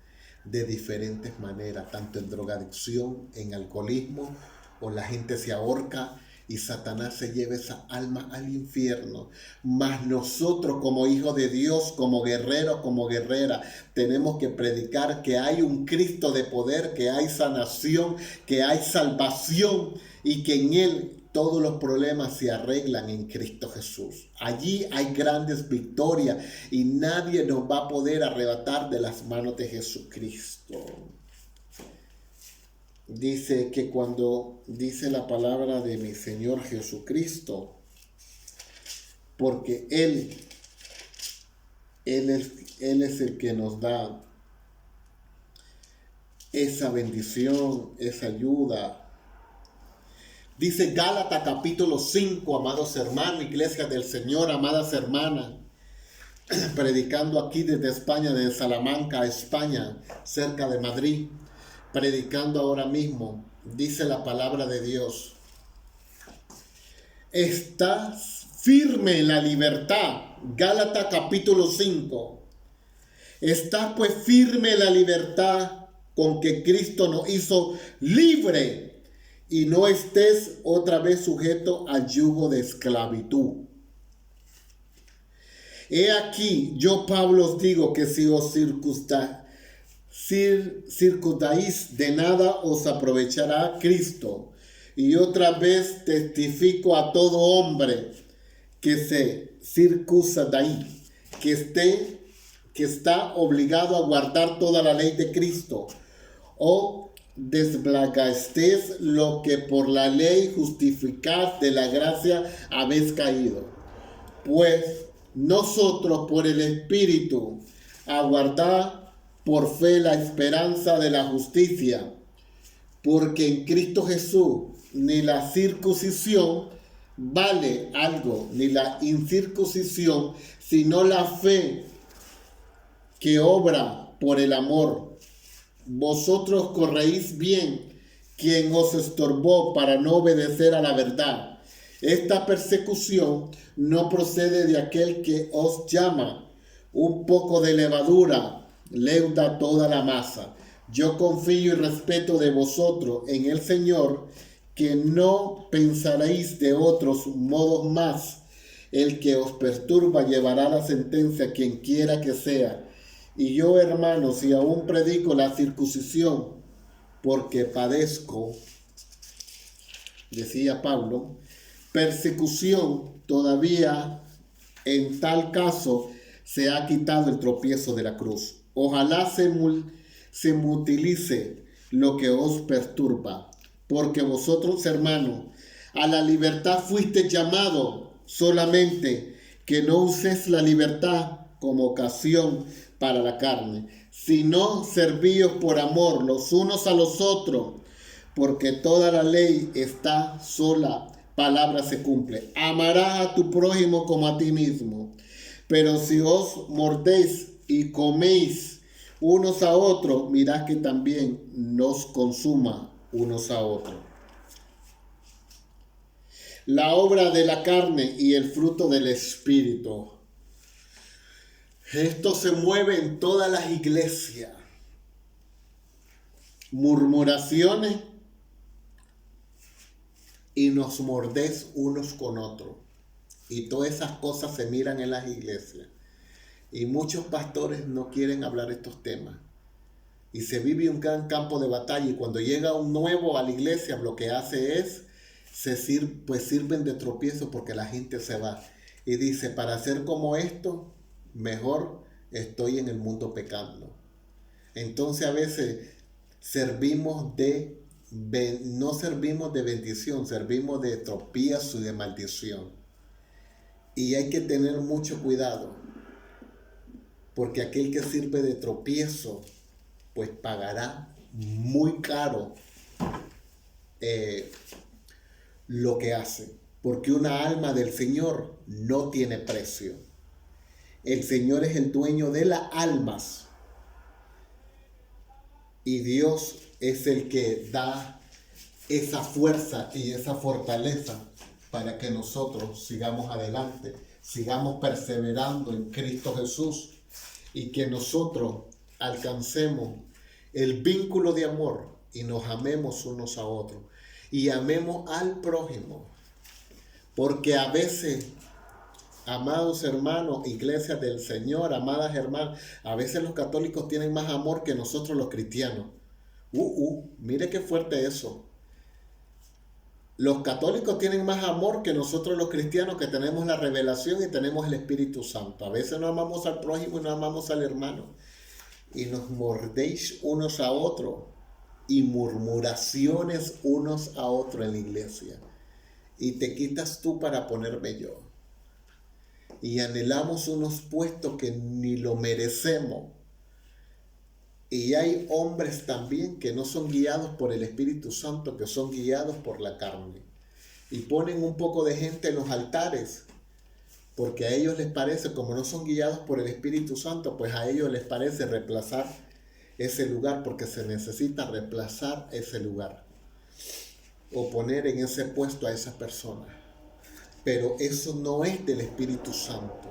de diferentes maneras, tanto en drogadicción, en alcoholismo, o la gente se ahorca y Satanás se lleva esa alma al infierno. Mas nosotros, como hijos de Dios, como guerreros, como guerreras, tenemos que predicar que hay un Cristo de poder, que hay sanación, que hay salvación, y que en Él todos los problemas se arreglan en Cristo Jesús. Allí hay grandes victorias y nadie nos va a poder arrebatar de las manos de Jesucristo. Dice que cuando dice la palabra de mi Señor Jesucristo, porque Él es el que nos da esa bendición, esa ayuda. Dice Gálatas capítulo 5, amados hermanos, iglesia del Señor, amadas hermanas, predicando aquí desde España, desde Salamanca, España, cerca de Madrid, predicando ahora mismo, dice la palabra de Dios: está firme en la libertad. Gálatas capítulo 5. Está pues firme en la libertad con que Cristo nos hizo libre, y no estés otra vez sujeto al yugo de esclavitud. He aquí, yo Pablo os digo que si os circundáis, de nada os aprovechará Cristo. Y otra vez testifico a todo hombre que se circuncida, que está obligado a guardar toda la ley de Cristo, o desblagastéis lo que por la ley justificad de la gracia habéis caído. Pues nosotros por el Espíritu aguardad por fe la esperanza de la justicia, porque en Cristo Jesús ni la circuncisión vale algo, ni la incircuncisión, sino la fe que obra por el amor. Vosotros corréis bien quien os estorbó para no obedecer a la verdad. Esta persecución no procede de aquel que os llama. Un poco de levadura leuda toda la masa. Yo confío y respeto de vosotros en el Señor, que no pensaréis de otros modos más. El que os perturba llevará la sentencia, quien quiera que sea. Y yo, hermanos, si aún predico la circuncisión, porque padezco, decía Pablo, persecución, todavía en tal caso se ha quitado el tropiezo de la cruz. Ojalá se mutilice lo que os perturba, porque vosotros, hermanos, a la libertad fuisteis llamados, solamente que no uséis la libertad como ocasión para la carne, sino servíos por amor los unos a los otros, porque toda la ley está sola palabra se cumple. Amarás a tu prójimo como a ti mismo. Pero si os mordéis y coméis unos a otros, mirad que también nos consuma unos a otros. La obra de la carne y el fruto del Espíritu. Esto se mueve en todas las iglesias. Murmuraciones y nos mordés unos con otros. Y todas esas cosas se miran en las iglesias. Y muchos pastores no quieren hablar estos temas. Y se vive un gran campo de batalla. Y cuando llega un nuevo a la iglesia, lo que hace es, sirven de tropiezo porque la gente se va. Y dice, para hacer como esto, mejor estoy en el mundo pecando. Entonces a veces no servimos de bendición, servimos de tropiezo y de maldición. Y hay que tener mucho cuidado, porque aquel que sirve de tropiezo, pues pagará muy caro lo que hace, porque una alma del Señor no tiene precio. El Señor es el dueño de las almas y Dios es el que da esa fuerza y esa fortaleza para que nosotros sigamos adelante, sigamos perseverando en Cristo Jesús y que nosotros alcancemos el vínculo de amor y nos amemos unos a otros y amemos al prójimo. Porque a veces, amados hermanos, iglesias del Señor, amadas hermanas, a veces los católicos tienen más amor que nosotros los cristianos. Mire qué fuerte eso. Los católicos tienen más amor que nosotros los cristianos, que tenemos la revelación y tenemos el Espíritu Santo. A veces no amamos al prójimo y no amamos al hermano. Y nos mordéis unos a otros y murmuraciones unos a otros en la iglesia. Y te quitas tú para ponerme yo. Y anhelamos unos puestos que ni lo merecemos. Y hay hombres también que no son guiados por el Espíritu Santo, que son guiados por la carne. Y ponen un poco de gente en los altares, porque a ellos les parece, como no son guiados por el Espíritu Santo, pues a ellos les parece reemplazar ese lugar, porque se necesita reemplazar ese lugar. O poner en ese puesto a esa persona. Pero eso no es del Espíritu Santo,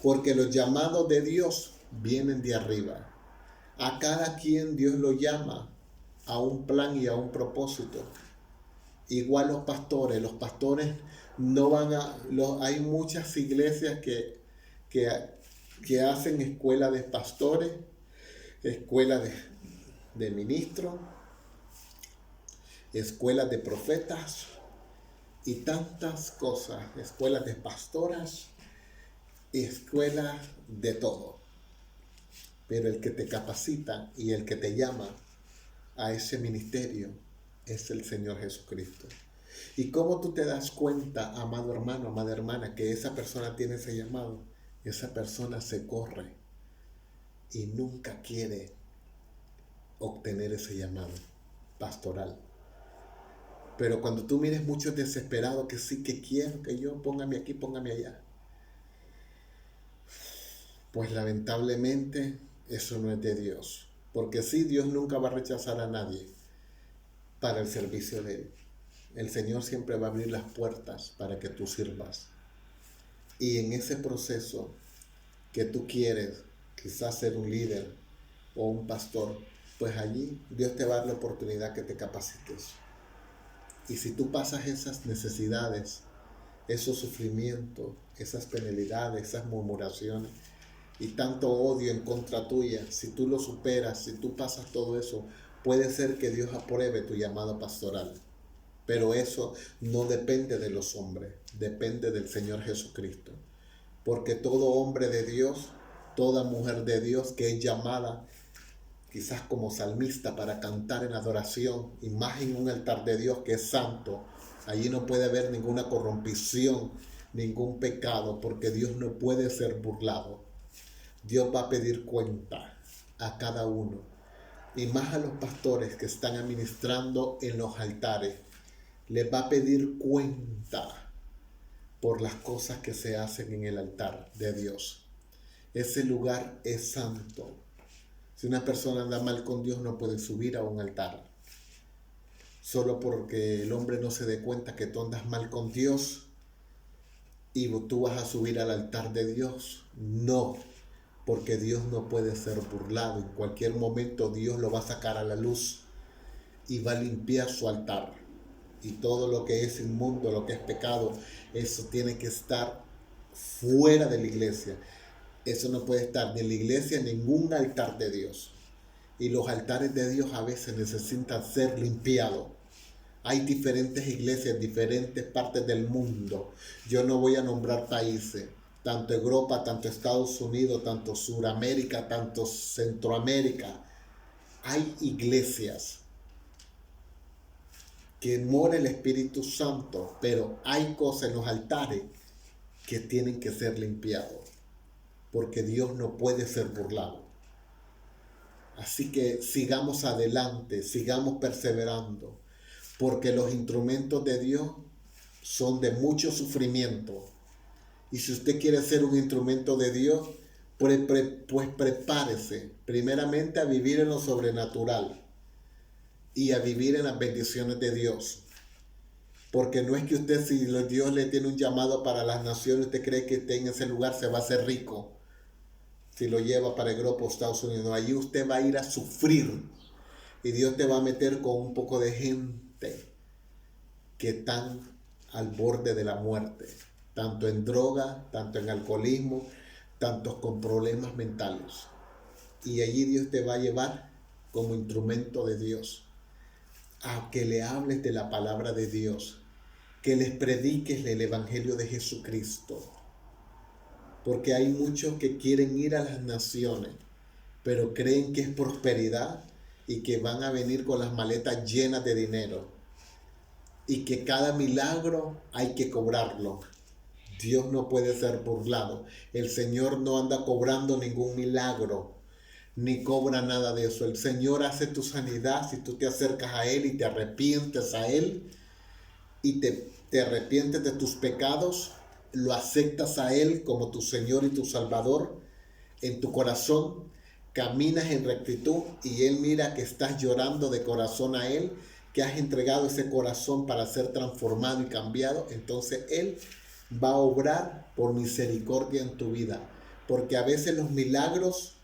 porque los llamados de Dios vienen de arriba. A cada quien Dios lo llama a un plan y a un propósito. Igual los pastores no van a... hay muchas iglesias que hacen escuela de pastores, escuela de ministros, escuelas de profetas y tantas cosas, escuelas de pastoras, escuelas de todo. Pero el que te capacita y el que te llama a ese ministerio es el Señor Jesucristo. ¿Y cómo tú te das cuenta, amado hermano, amada hermana, que esa persona tiene ese llamado? Esa persona se corre y nunca quiere obtener ese llamado pastoral. Pero cuando tú mires muchos desesperados que sí que quiero, que yo, póngame aquí, póngame allá. Pues lamentablemente eso no es de Dios. Porque sí, Dios nunca va a rechazar a nadie para el servicio de Él. El Señor siempre va a abrir las puertas para que tú sirvas. Y en ese proceso que tú quieres, quizás ser un líder o un pastor, pues allí Dios te va a dar la oportunidad que te capacites. Y si tú pasas esas necesidades, esos sufrimientos, esas penalidades, esas murmuraciones y tanto odio en contra tuya, si tú lo superas, si tú pasas todo eso, puede ser que Dios apruebe tu llamado pastoral. Pero eso no depende de los hombres, depende del Señor Jesucristo. Porque todo hombre de Dios, toda mujer de Dios que es llamada, quizás como salmista, para cantar en adoración, y más en un altar de Dios que es santo, allí no puede haber ninguna corrupción, ningún pecado, porque Dios no puede ser burlado. Dios va a pedir cuenta a cada uno, y más a los pastores que están administrando en los altares, les va a pedir cuenta por las cosas que se hacen en el altar de Dios. Ese lugar es santo. Si una persona anda mal con Dios, no puede subir a un altar. Solo porque el hombre no se dé cuenta que tú andas mal con Dios y tú vas a subir al altar de Dios. No, porque Dios no puede ser burlado. En cualquier momento Dios lo va a sacar a la luz y va a limpiar su altar. Y todo lo que es inmundo, lo que es pecado, eso tiene que estar fuera de la iglesia. Eso no puede estar ni en la iglesia, en ningún altar de Dios. Y los altares de Dios a veces necesitan ser limpiados. Hay diferentes iglesias en diferentes partes del mundo. Yo no voy a nombrar países, tanto Europa, tanto Estados Unidos, tanto Suramérica, tanto Centroamérica. Hay iglesias que mora el Espíritu Santo, pero hay cosas en los altares que tienen que ser limpiados, porque Dios no puede ser burlado. Así que sigamos adelante, sigamos perseverando, porque los instrumentos de Dios son de mucho sufrimiento. Y si usted quiere ser un instrumento de Dios, pues prepárese primeramente a vivir en lo sobrenatural y a vivir en las bendiciones de Dios. Porque no es que usted, si Dios le tiene un llamado para las naciones, usted cree que esté en ese lugar se va a hacer rico. Si lo lleva para Europa o Estados Unidos, no, allí usted va a ir a sufrir. Y Dios te va a meter con un poco de gente que están al borde de la muerte. Tanto en droga, tanto en alcoholismo, tantos con problemas mentales. Y allí Dios te va a llevar como instrumento de Dios a que le hables de la palabra de Dios, que les prediques el evangelio de Jesucristo. Porque hay muchos que quieren ir a las naciones, pero creen que es prosperidad y que van a venir con las maletas llenas de dinero y que cada milagro hay que cobrarlo. Dios no puede ser burlado. El Señor no anda cobrando ningún milagro, ni cobra nada de eso. El Señor hace tu sanidad si tú te acercas a Él y te arrepientes a Él y te arrepientes de tus pecados, lo aceptas a Él como tu Señor y tu Salvador en tu corazón, caminas en rectitud y Él mira que estás llorando de corazón a Él, que has entregado ese corazón para ser transformado y cambiado. Entonces Él va a obrar por misericordia en tu vida, porque a veces los milagros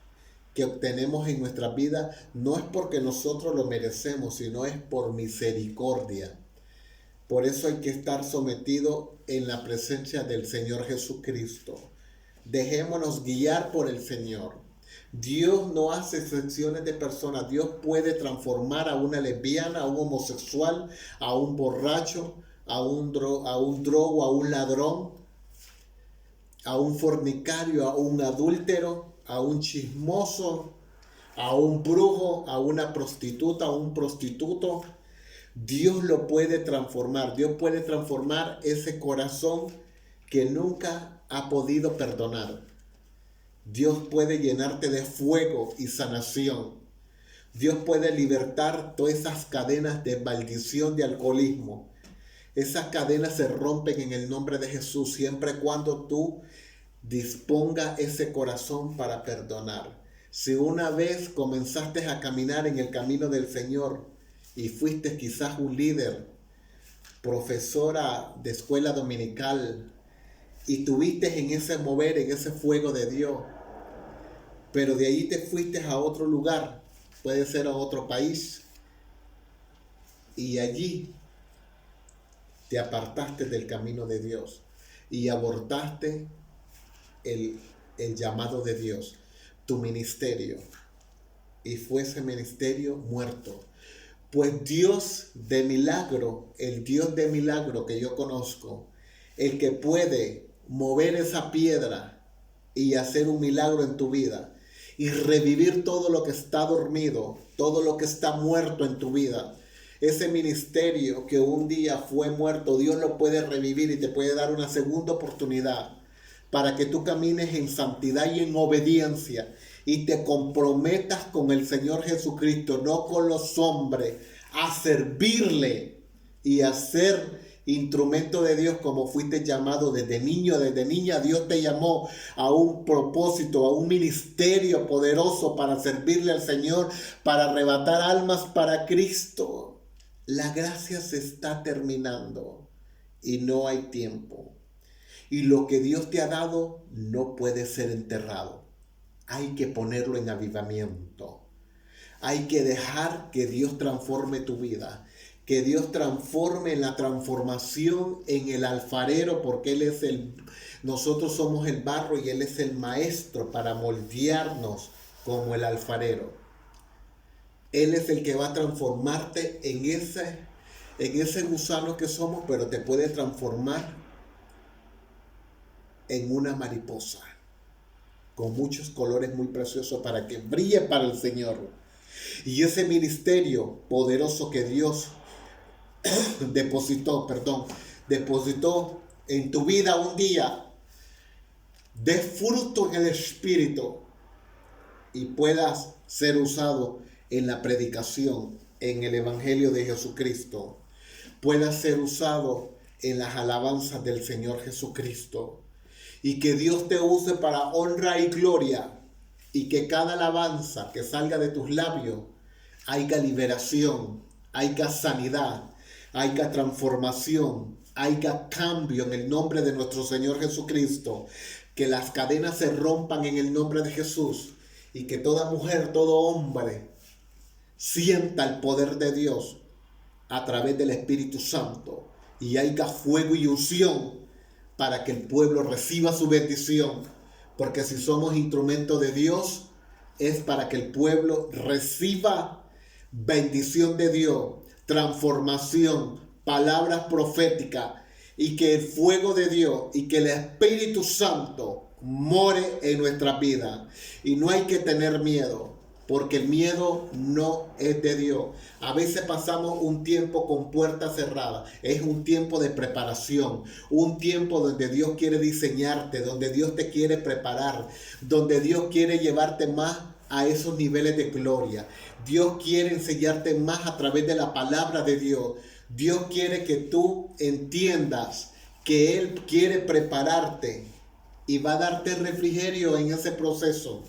que obtenemos en nuestra vida no es porque nosotros lo merecemos, sino es por misericordia. Por eso hay que estar sometido en la presencia del Señor Jesucristo. Dejémonos guiar por el Señor. Dios no hace excepciones de personas. Dios puede transformar a una lesbiana, a un homosexual, a un borracho, a un drogo, a un ladrón, a un fornicario, a un adúltero, a un chismoso, a un brujo, a una prostituta, a un prostituto. Dios lo puede transformar. Dios puede transformar ese corazón que nunca ha podido perdonar. Dios puede llenarte de fuego y sanación. Dios puede libertar todas esas cadenas de maldición, de alcoholismo. Esas cadenas se rompen en el nombre de Jesús siempre y cuando tú disponga ese corazón para perdonar. Si una vez comenzaste a caminar en el camino del Señor y fuiste quizás un líder, profesora de escuela dominical, y tuviste en ese mover, en ese fuego de Dios, pero de ahí te fuiste a otro lugar, puede ser a otro país, y allí te apartaste del camino de Dios y abortaste el llamado de Dios, tu ministerio, y fue ese ministerio muerto. Pues Dios de milagro, el Dios de milagro que yo conozco, el que puede mover esa piedra y hacer un milagro en tu vida y revivir todo lo que está dormido, todo lo que está muerto en tu vida. Ese ministerio que un día fue muerto, Dios lo puede revivir y te puede dar una segunda oportunidad para que tú camines en santidad y en obediencia y te comprometas con el Señor Jesucristo, no con los hombres, a servirle y instrumento de Dios como fuiste llamado desde niño, desde niña. Dios te llamó a un propósito, a un ministerio poderoso para servirle al Señor, para arrebatar almas para Cristo. La gracia se está terminando y no hay tiempo. Y lo que Dios te ha dado no puede ser enterrado. Hay que ponerlo en avivamiento. Hay que dejar que Dios transforme tu vida. Que Dios transforme la transformación en el alfarero, porque nosotros somos el barro y Él es el maestro para moldearnos como el alfarero. Él es el que va a transformarte en ese gusano que somos, pero te puede transformar en una mariposa con muchos colores muy preciosos para que brille para el Señor. Y ese ministerio poderoso que Dios depositó en tu vida un día, dé fruto en el Espíritu y puedas ser usado en la predicación, en el Evangelio de Jesucristo. Puedas ser usado en las alabanzas del Señor Jesucristo. Y que Dios te use para honra y gloria. Y que cada alabanza que salga de tus labios haya liberación, haya sanidad, haya transformación, haya cambio en el nombre de nuestro Señor Jesucristo. Que las cadenas se rompan en el nombre de Jesús. Y que toda mujer, todo hombre sienta el poder de Dios a través del Espíritu Santo. Y haya fuego y unción para que el pueblo reciba su bendición. Porque si somos instrumentos de Dios, es para que el pueblo reciba bendición de Dios, transformación, palabras proféticas, y que el fuego de Dios y que el Espíritu Santo more en nuestras vidas. Y no hay que tener miedo, porque el miedo no es de Dios. A veces pasamos un tiempo con puertas cerradas. Es un tiempo de preparación, un tiempo donde Dios quiere diseñarte, donde Dios te quiere preparar, donde Dios quiere llevarte más a esos niveles de gloria. Dios quiere enseñarte más a través de la palabra de Dios. Dios quiere que tú entiendas que Él quiere prepararte y va a darte refrigerio en ese proceso.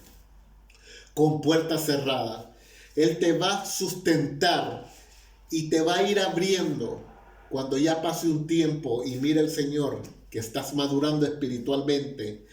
Con puertas cerradas. Él te va a sustentar y te va a ir abriendo cuando ya pase un tiempo y mire el Señor que estás madurando espiritualmente,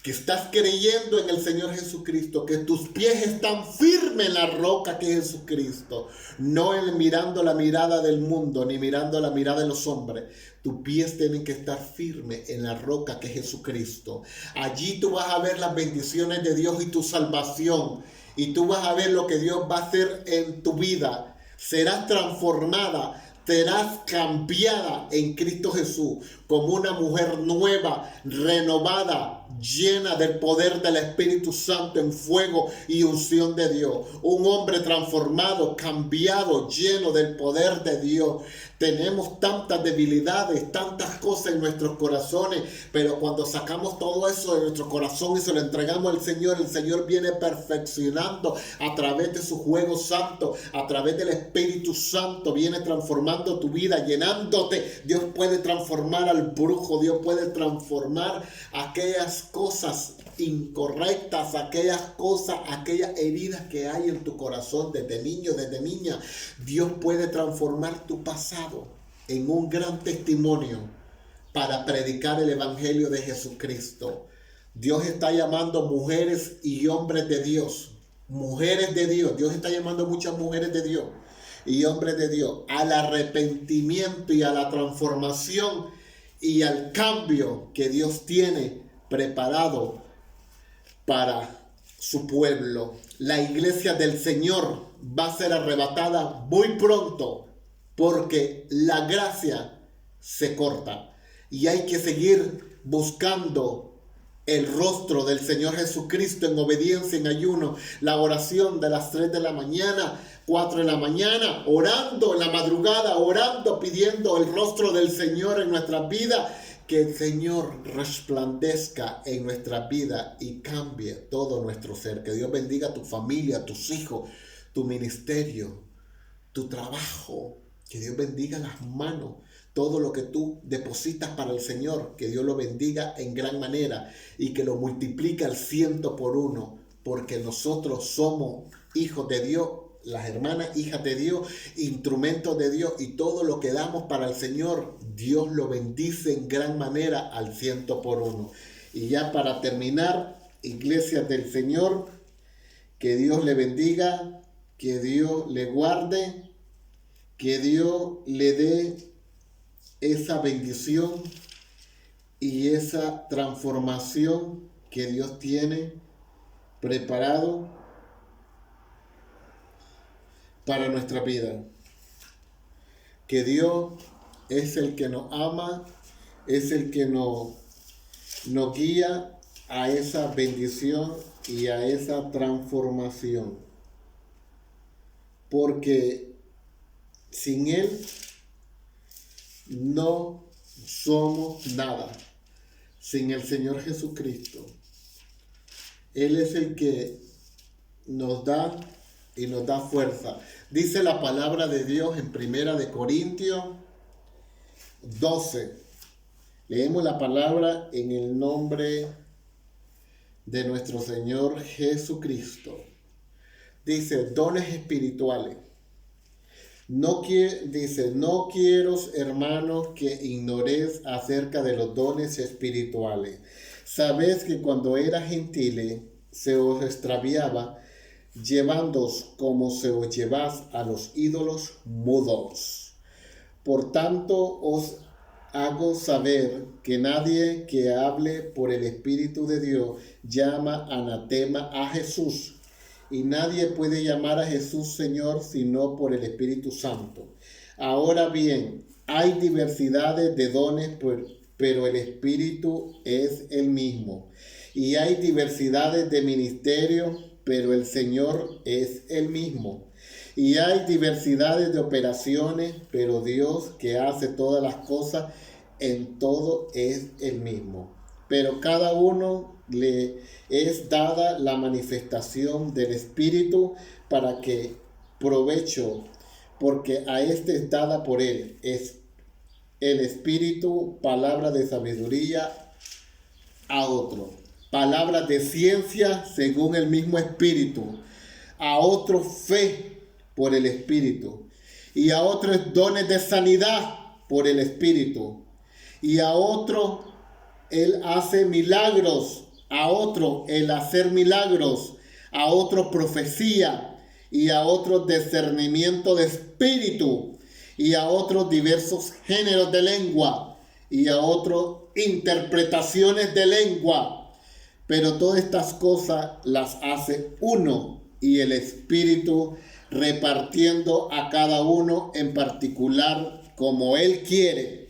que estás creyendo en el Señor Jesucristo, que tus pies están firmes en la roca que es Jesucristo, no mirando la mirada del mundo ni mirando la mirada de los hombres. Tus pies tienen que estar firmes en la roca que es Jesucristo. Allí tú vas a ver las bendiciones de Dios y tu salvación. Y tú vas a ver lo que Dios va a hacer en tu vida. Serás transformada, serás cambiada en Cristo Jesús como una mujer nueva, renovada, llena del poder del Espíritu Santo en fuego y unción de Dios. Un hombre transformado, cambiado, lleno del poder de Dios. Tenemos tantas debilidades, tantas cosas en nuestros corazones, pero cuando sacamos todo eso de nuestro corazón y se lo entregamos al Señor, el Señor viene perfeccionando a través de su juego santo, a través del Espíritu Santo, viene transformando tu vida, llenándote. Dios puede transformar al brujo, Dios puede transformar aquellas cosas incorrectas, aquellas cosas, aquellas heridas que hay en tu corazón desde niño, desde niña. Dios puede transformar tu pasado en un gran testimonio para predicar el Evangelio de Jesucristo. Dios está llamando mujeres y hombres de Dios, mujeres de Dios. Dios está llamando muchas mujeres de Dios y hombres de Dios al arrepentimiento y a la transformación y al cambio que Dios tiene preparado para su pueblo. La iglesia del Señor va a ser arrebatada muy pronto, porque la gracia se corta y hay que seguir buscando el rostro del Señor Jesucristo en obediencia, en ayuno, la oración de las 3 de la mañana, 4 de la mañana, orando en la madrugada, orando, pidiendo el rostro del Señor en nuestra vida. Que el Señor resplandezca en nuestra vida y cambie todo nuestro ser. Que Dios bendiga a tu familia, a tus hijos, tu ministerio, tu trabajo. Que Dios bendiga las manos. Todo lo que tú depositas para el Señor, que Dios lo bendiga en gran manera y que lo multiplique al 100 por 1, porque nosotros somos hijos de Dios, las hermanas hijas de Dios, instrumentos de Dios, y todo lo que damos para el Señor, Dios lo bendice en gran manera al 100 por 1. Y ya para terminar, iglesia del Señor, que Dios le bendiga, que Dios le guarde, que Dios le dé esa bendición y esa transformación que Dios tiene preparado para nuestra vida. Que Dios es el que nos ama, es el que nos guía a esa bendición y a esa transformación. Porque sin Él no somos nada. Sin el Señor Jesucristo. Él es el que nos da y nos da fuerza. Dice la palabra de Dios en 1 Corintios 12. Leemos la palabra en el nombre de nuestro Señor Jesucristo. Dice, dones espirituales. No quiero, hermanos, que ignoréis acerca de los dones espirituales. Sabéis que cuando era gentiles se os extraviaba, llevándoos como se os llevás a los ídolos mudos. Por tanto, os hago saber que nadie que hable por el Espíritu de Dios llama anatema a Jesús. Y nadie puede llamar a Jesús Señor sino por el Espíritu Santo. Ahora bien, hay diversidades de dones, pero el Espíritu es el mismo. Y hay diversidades de ministerios, pero el Señor es el mismo. Y hay diversidades de operaciones, pero Dios que hace todas las cosas en todo es el mismo. Pero cada uno le es dada la manifestación del Espíritu para que provecho, porque a este es dada por él. Es el Espíritu, palabra de sabiduría a otro, palabra de ciencia según el mismo Espíritu, a otro fe por el Espíritu, y a otros dones de sanidad por el Espíritu, y a otro Él hace milagros, a otro el hacer milagros, a otro profecía, y a otro discernimiento de espíritu, y a otros diversos géneros de lengua, y a otros interpretaciones de lengua. Pero todas estas cosas las hace uno, y el Espíritu repartiendo a cada uno en particular como Él quiere.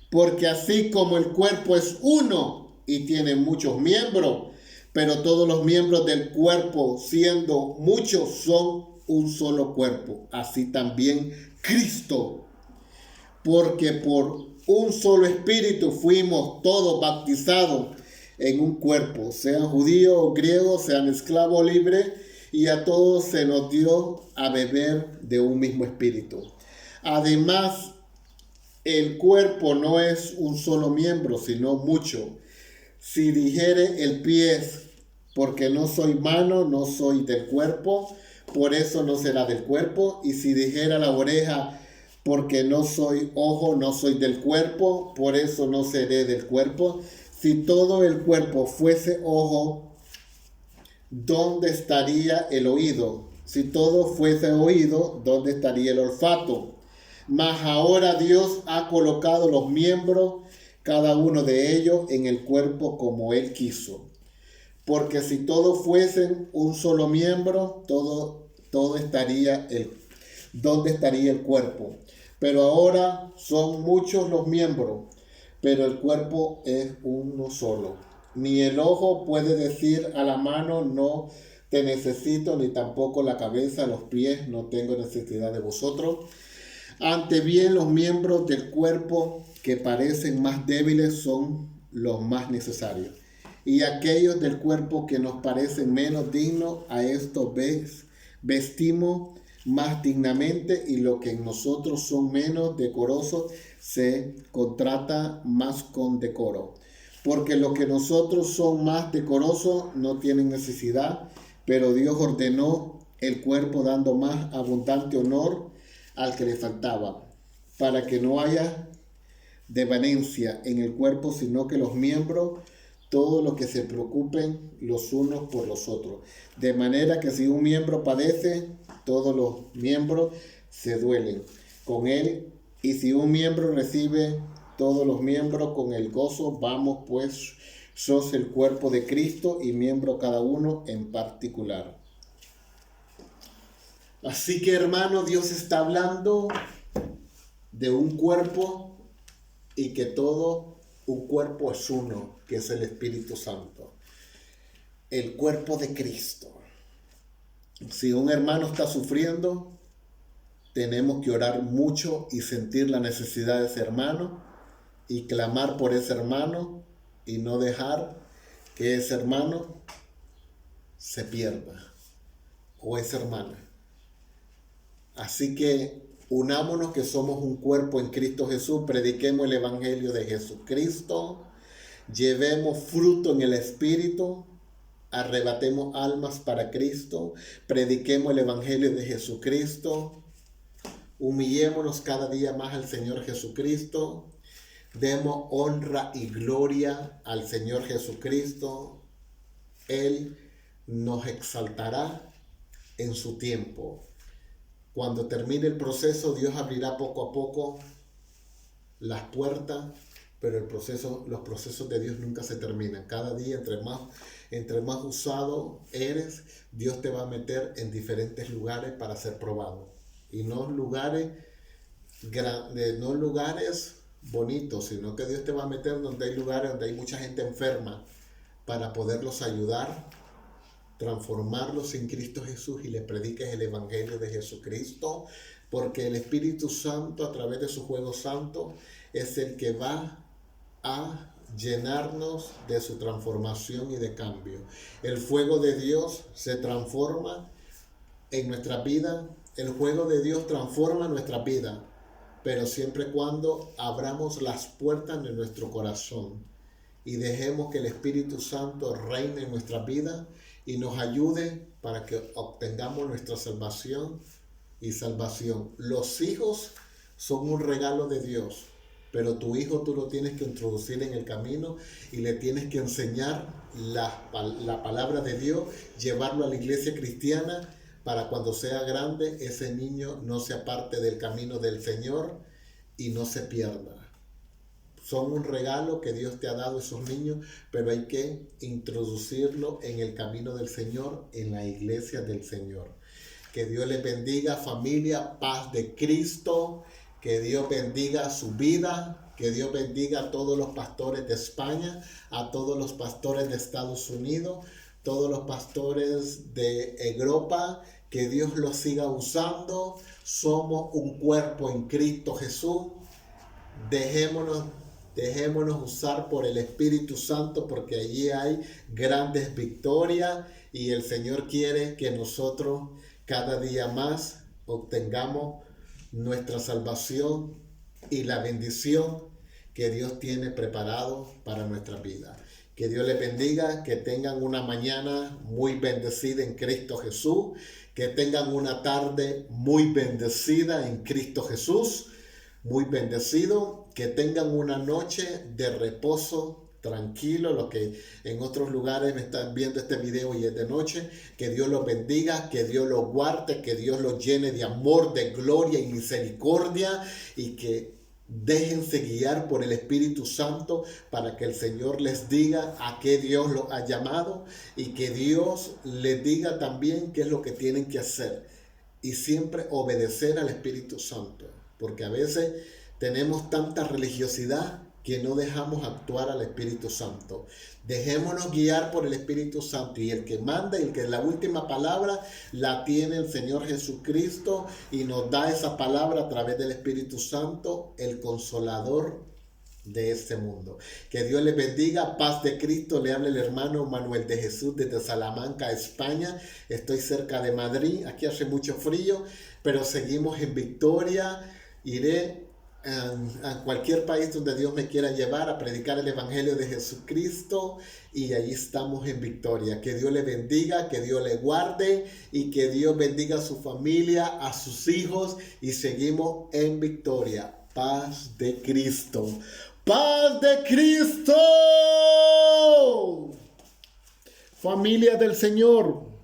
Porque así como el cuerpo es uno y tiene muchos miembros, pero todos los miembros del cuerpo, siendo muchos, son un solo cuerpo. Así también Cristo. Porque por un solo espíritu fuimos todos bautizados en un cuerpo, sean judíos o griegos, sean esclavos o libres, y a todos se nos dio a beber de un mismo espíritu. Además, el cuerpo no es un solo miembro, sino mucho. Si dijere el pie, porque no soy mano, no soy del cuerpo, por eso no será del cuerpo. Y si dijera la oreja, porque no soy ojo, no soy del cuerpo, por eso no seré del cuerpo. Si todo el cuerpo fuese ojo, ¿dónde estaría el oído? Si todo fuese oído, ¿dónde estaría el olfato? Mas ahora Dios ha colocado los miembros, cada uno de ellos, en el cuerpo como Él quiso. Porque si todos fuesen un solo miembro, todo estaría ¿dónde estaría el cuerpo? Pero ahora son muchos los miembros, pero el cuerpo es uno solo. Ni el ojo puede decir a la mano, no te necesito, ni tampoco la cabeza, los pies, no tengo necesidad de vosotros. Ante bien, los miembros del cuerpo que parecen más débiles son los más necesarios. Y aquellos del cuerpo que nos parecen menos dignos, a estos vestimos más dignamente y lo que en nosotros son menos decorosos se contrata más con decoro. Porque lo que nosotros son más decorosos no tienen necesidad, pero Dios ordenó el cuerpo dando más abundante honor al que le faltaba, para que no haya devanencia en el cuerpo, sino que los miembros, todo lo que se preocupen los unos por los otros. De manera que si un miembro padece, todos los miembros se duelen con él, y si un miembro recibe, todos los miembros con el gozo. Vamos pues, sos el cuerpo de Cristo y miembro cada uno en particular. Así que, hermano, Dios está hablando de un cuerpo y que todo un cuerpo es uno, que es el Espíritu Santo. El cuerpo de Cristo. Si un hermano está sufriendo, tenemos que orar mucho y sentir la necesidad de ese hermano y clamar por ese hermano y no dejar que ese hermano se pierda o esa hermana. Así que unámonos que somos un cuerpo en Cristo Jesús, prediquemos el Evangelio de Jesucristo, llevemos fruto en el Espíritu, arrebatemos almas para Cristo, prediquemos el Evangelio de Jesucristo, humillémonos cada día más al Señor Jesucristo, demos honra y gloria al Señor Jesucristo. Él nos exaltará en su tiempo. Cuando termine el proceso, Dios abrirá poco a poco las puertas, pero los procesos de Dios nunca se terminan. Cada día, entre más usado eres, Dios te va a meter en diferentes lugares para ser probado. Y no lugares bonitos, sino que Dios te va a meter donde hay lugares donde hay mucha gente enferma para poderlos ayudar, transformarlos en Cristo Jesús y le prediques el Evangelio de Jesucristo, porque el Espíritu Santo, a través de su fuego santo, es el que va a llenarnos de su transformación y de cambio. El fuego de Dios se transforma en nuestra vida. El fuego de Dios transforma nuestra vida, pero siempre y cuando abramos las puertas de nuestro corazón y dejemos que el Espíritu Santo reine en nuestra vida y nos ayude para que obtengamos nuestra salvación y salvación. Los hijos son un regalo de Dios, pero tu hijo tú lo tienes que introducir en el camino y le tienes que enseñar la palabra de Dios, llevarlo a la iglesia cristiana para cuando sea grande ese niño no se aparte del camino del Señor y no se pierda. Son un regalo que Dios te ha dado a esos niños, pero hay que introducirlo en el camino del Señor, en la iglesia del Señor. Que Dios les bendiga, familia, paz de Cristo. Que Dios bendiga su vida. Que Dios bendiga a todos los pastores de España, a todos los pastores de Estados Unidos, todos los pastores de Europa. Que Dios los siga usando. Somos un cuerpo en Cristo Jesús. Dejémonos usar por el Espíritu Santo, porque allí hay grandes victorias y el Señor quiere que nosotros cada día más obtengamos nuestra salvación y la bendición que Dios tiene preparado para nuestra vida. Que Dios les bendiga, que tengan una mañana muy bendecida en Cristo Jesús, que tengan una tarde muy bendecida en Cristo Jesús, muy bendecido, que tengan una noche de reposo tranquilo, los que en otros lugares me están viendo este video y es de noche, que Dios los bendiga, que Dios los guarde, que Dios los llene de amor, de gloria y misericordia, y que déjense guiar por el Espíritu Santo para que el Señor les diga a qué Dios los ha llamado y que Dios les diga también qué es lo que tienen que hacer, y siempre obedecer al Espíritu Santo, porque a veces tenemos tanta religiosidad que no dejamos actuar al Espíritu Santo. Dejémonos guiar por el Espíritu Santo, y el que manda y el que la última palabra la tiene el Señor Jesucristo, y nos da esa palabra a través del Espíritu Santo, el Consolador de este mundo. Que Dios les bendiga, paz de Cristo. Le habla el hermano Manuel de Jesús desde Salamanca, España. Estoy cerca de Madrid, aquí hace mucho frío, pero seguimos en victoria. Iré a cualquier país donde Dios me quiera llevar a predicar el Evangelio de Jesucristo, y allí estamos en victoria. Que Dios le bendiga, que Dios le guarde y que Dios bendiga a su familia, a sus hijos, y seguimos en victoria. Paz de Cristo. ¡Paz de Cristo! Familia del Señor.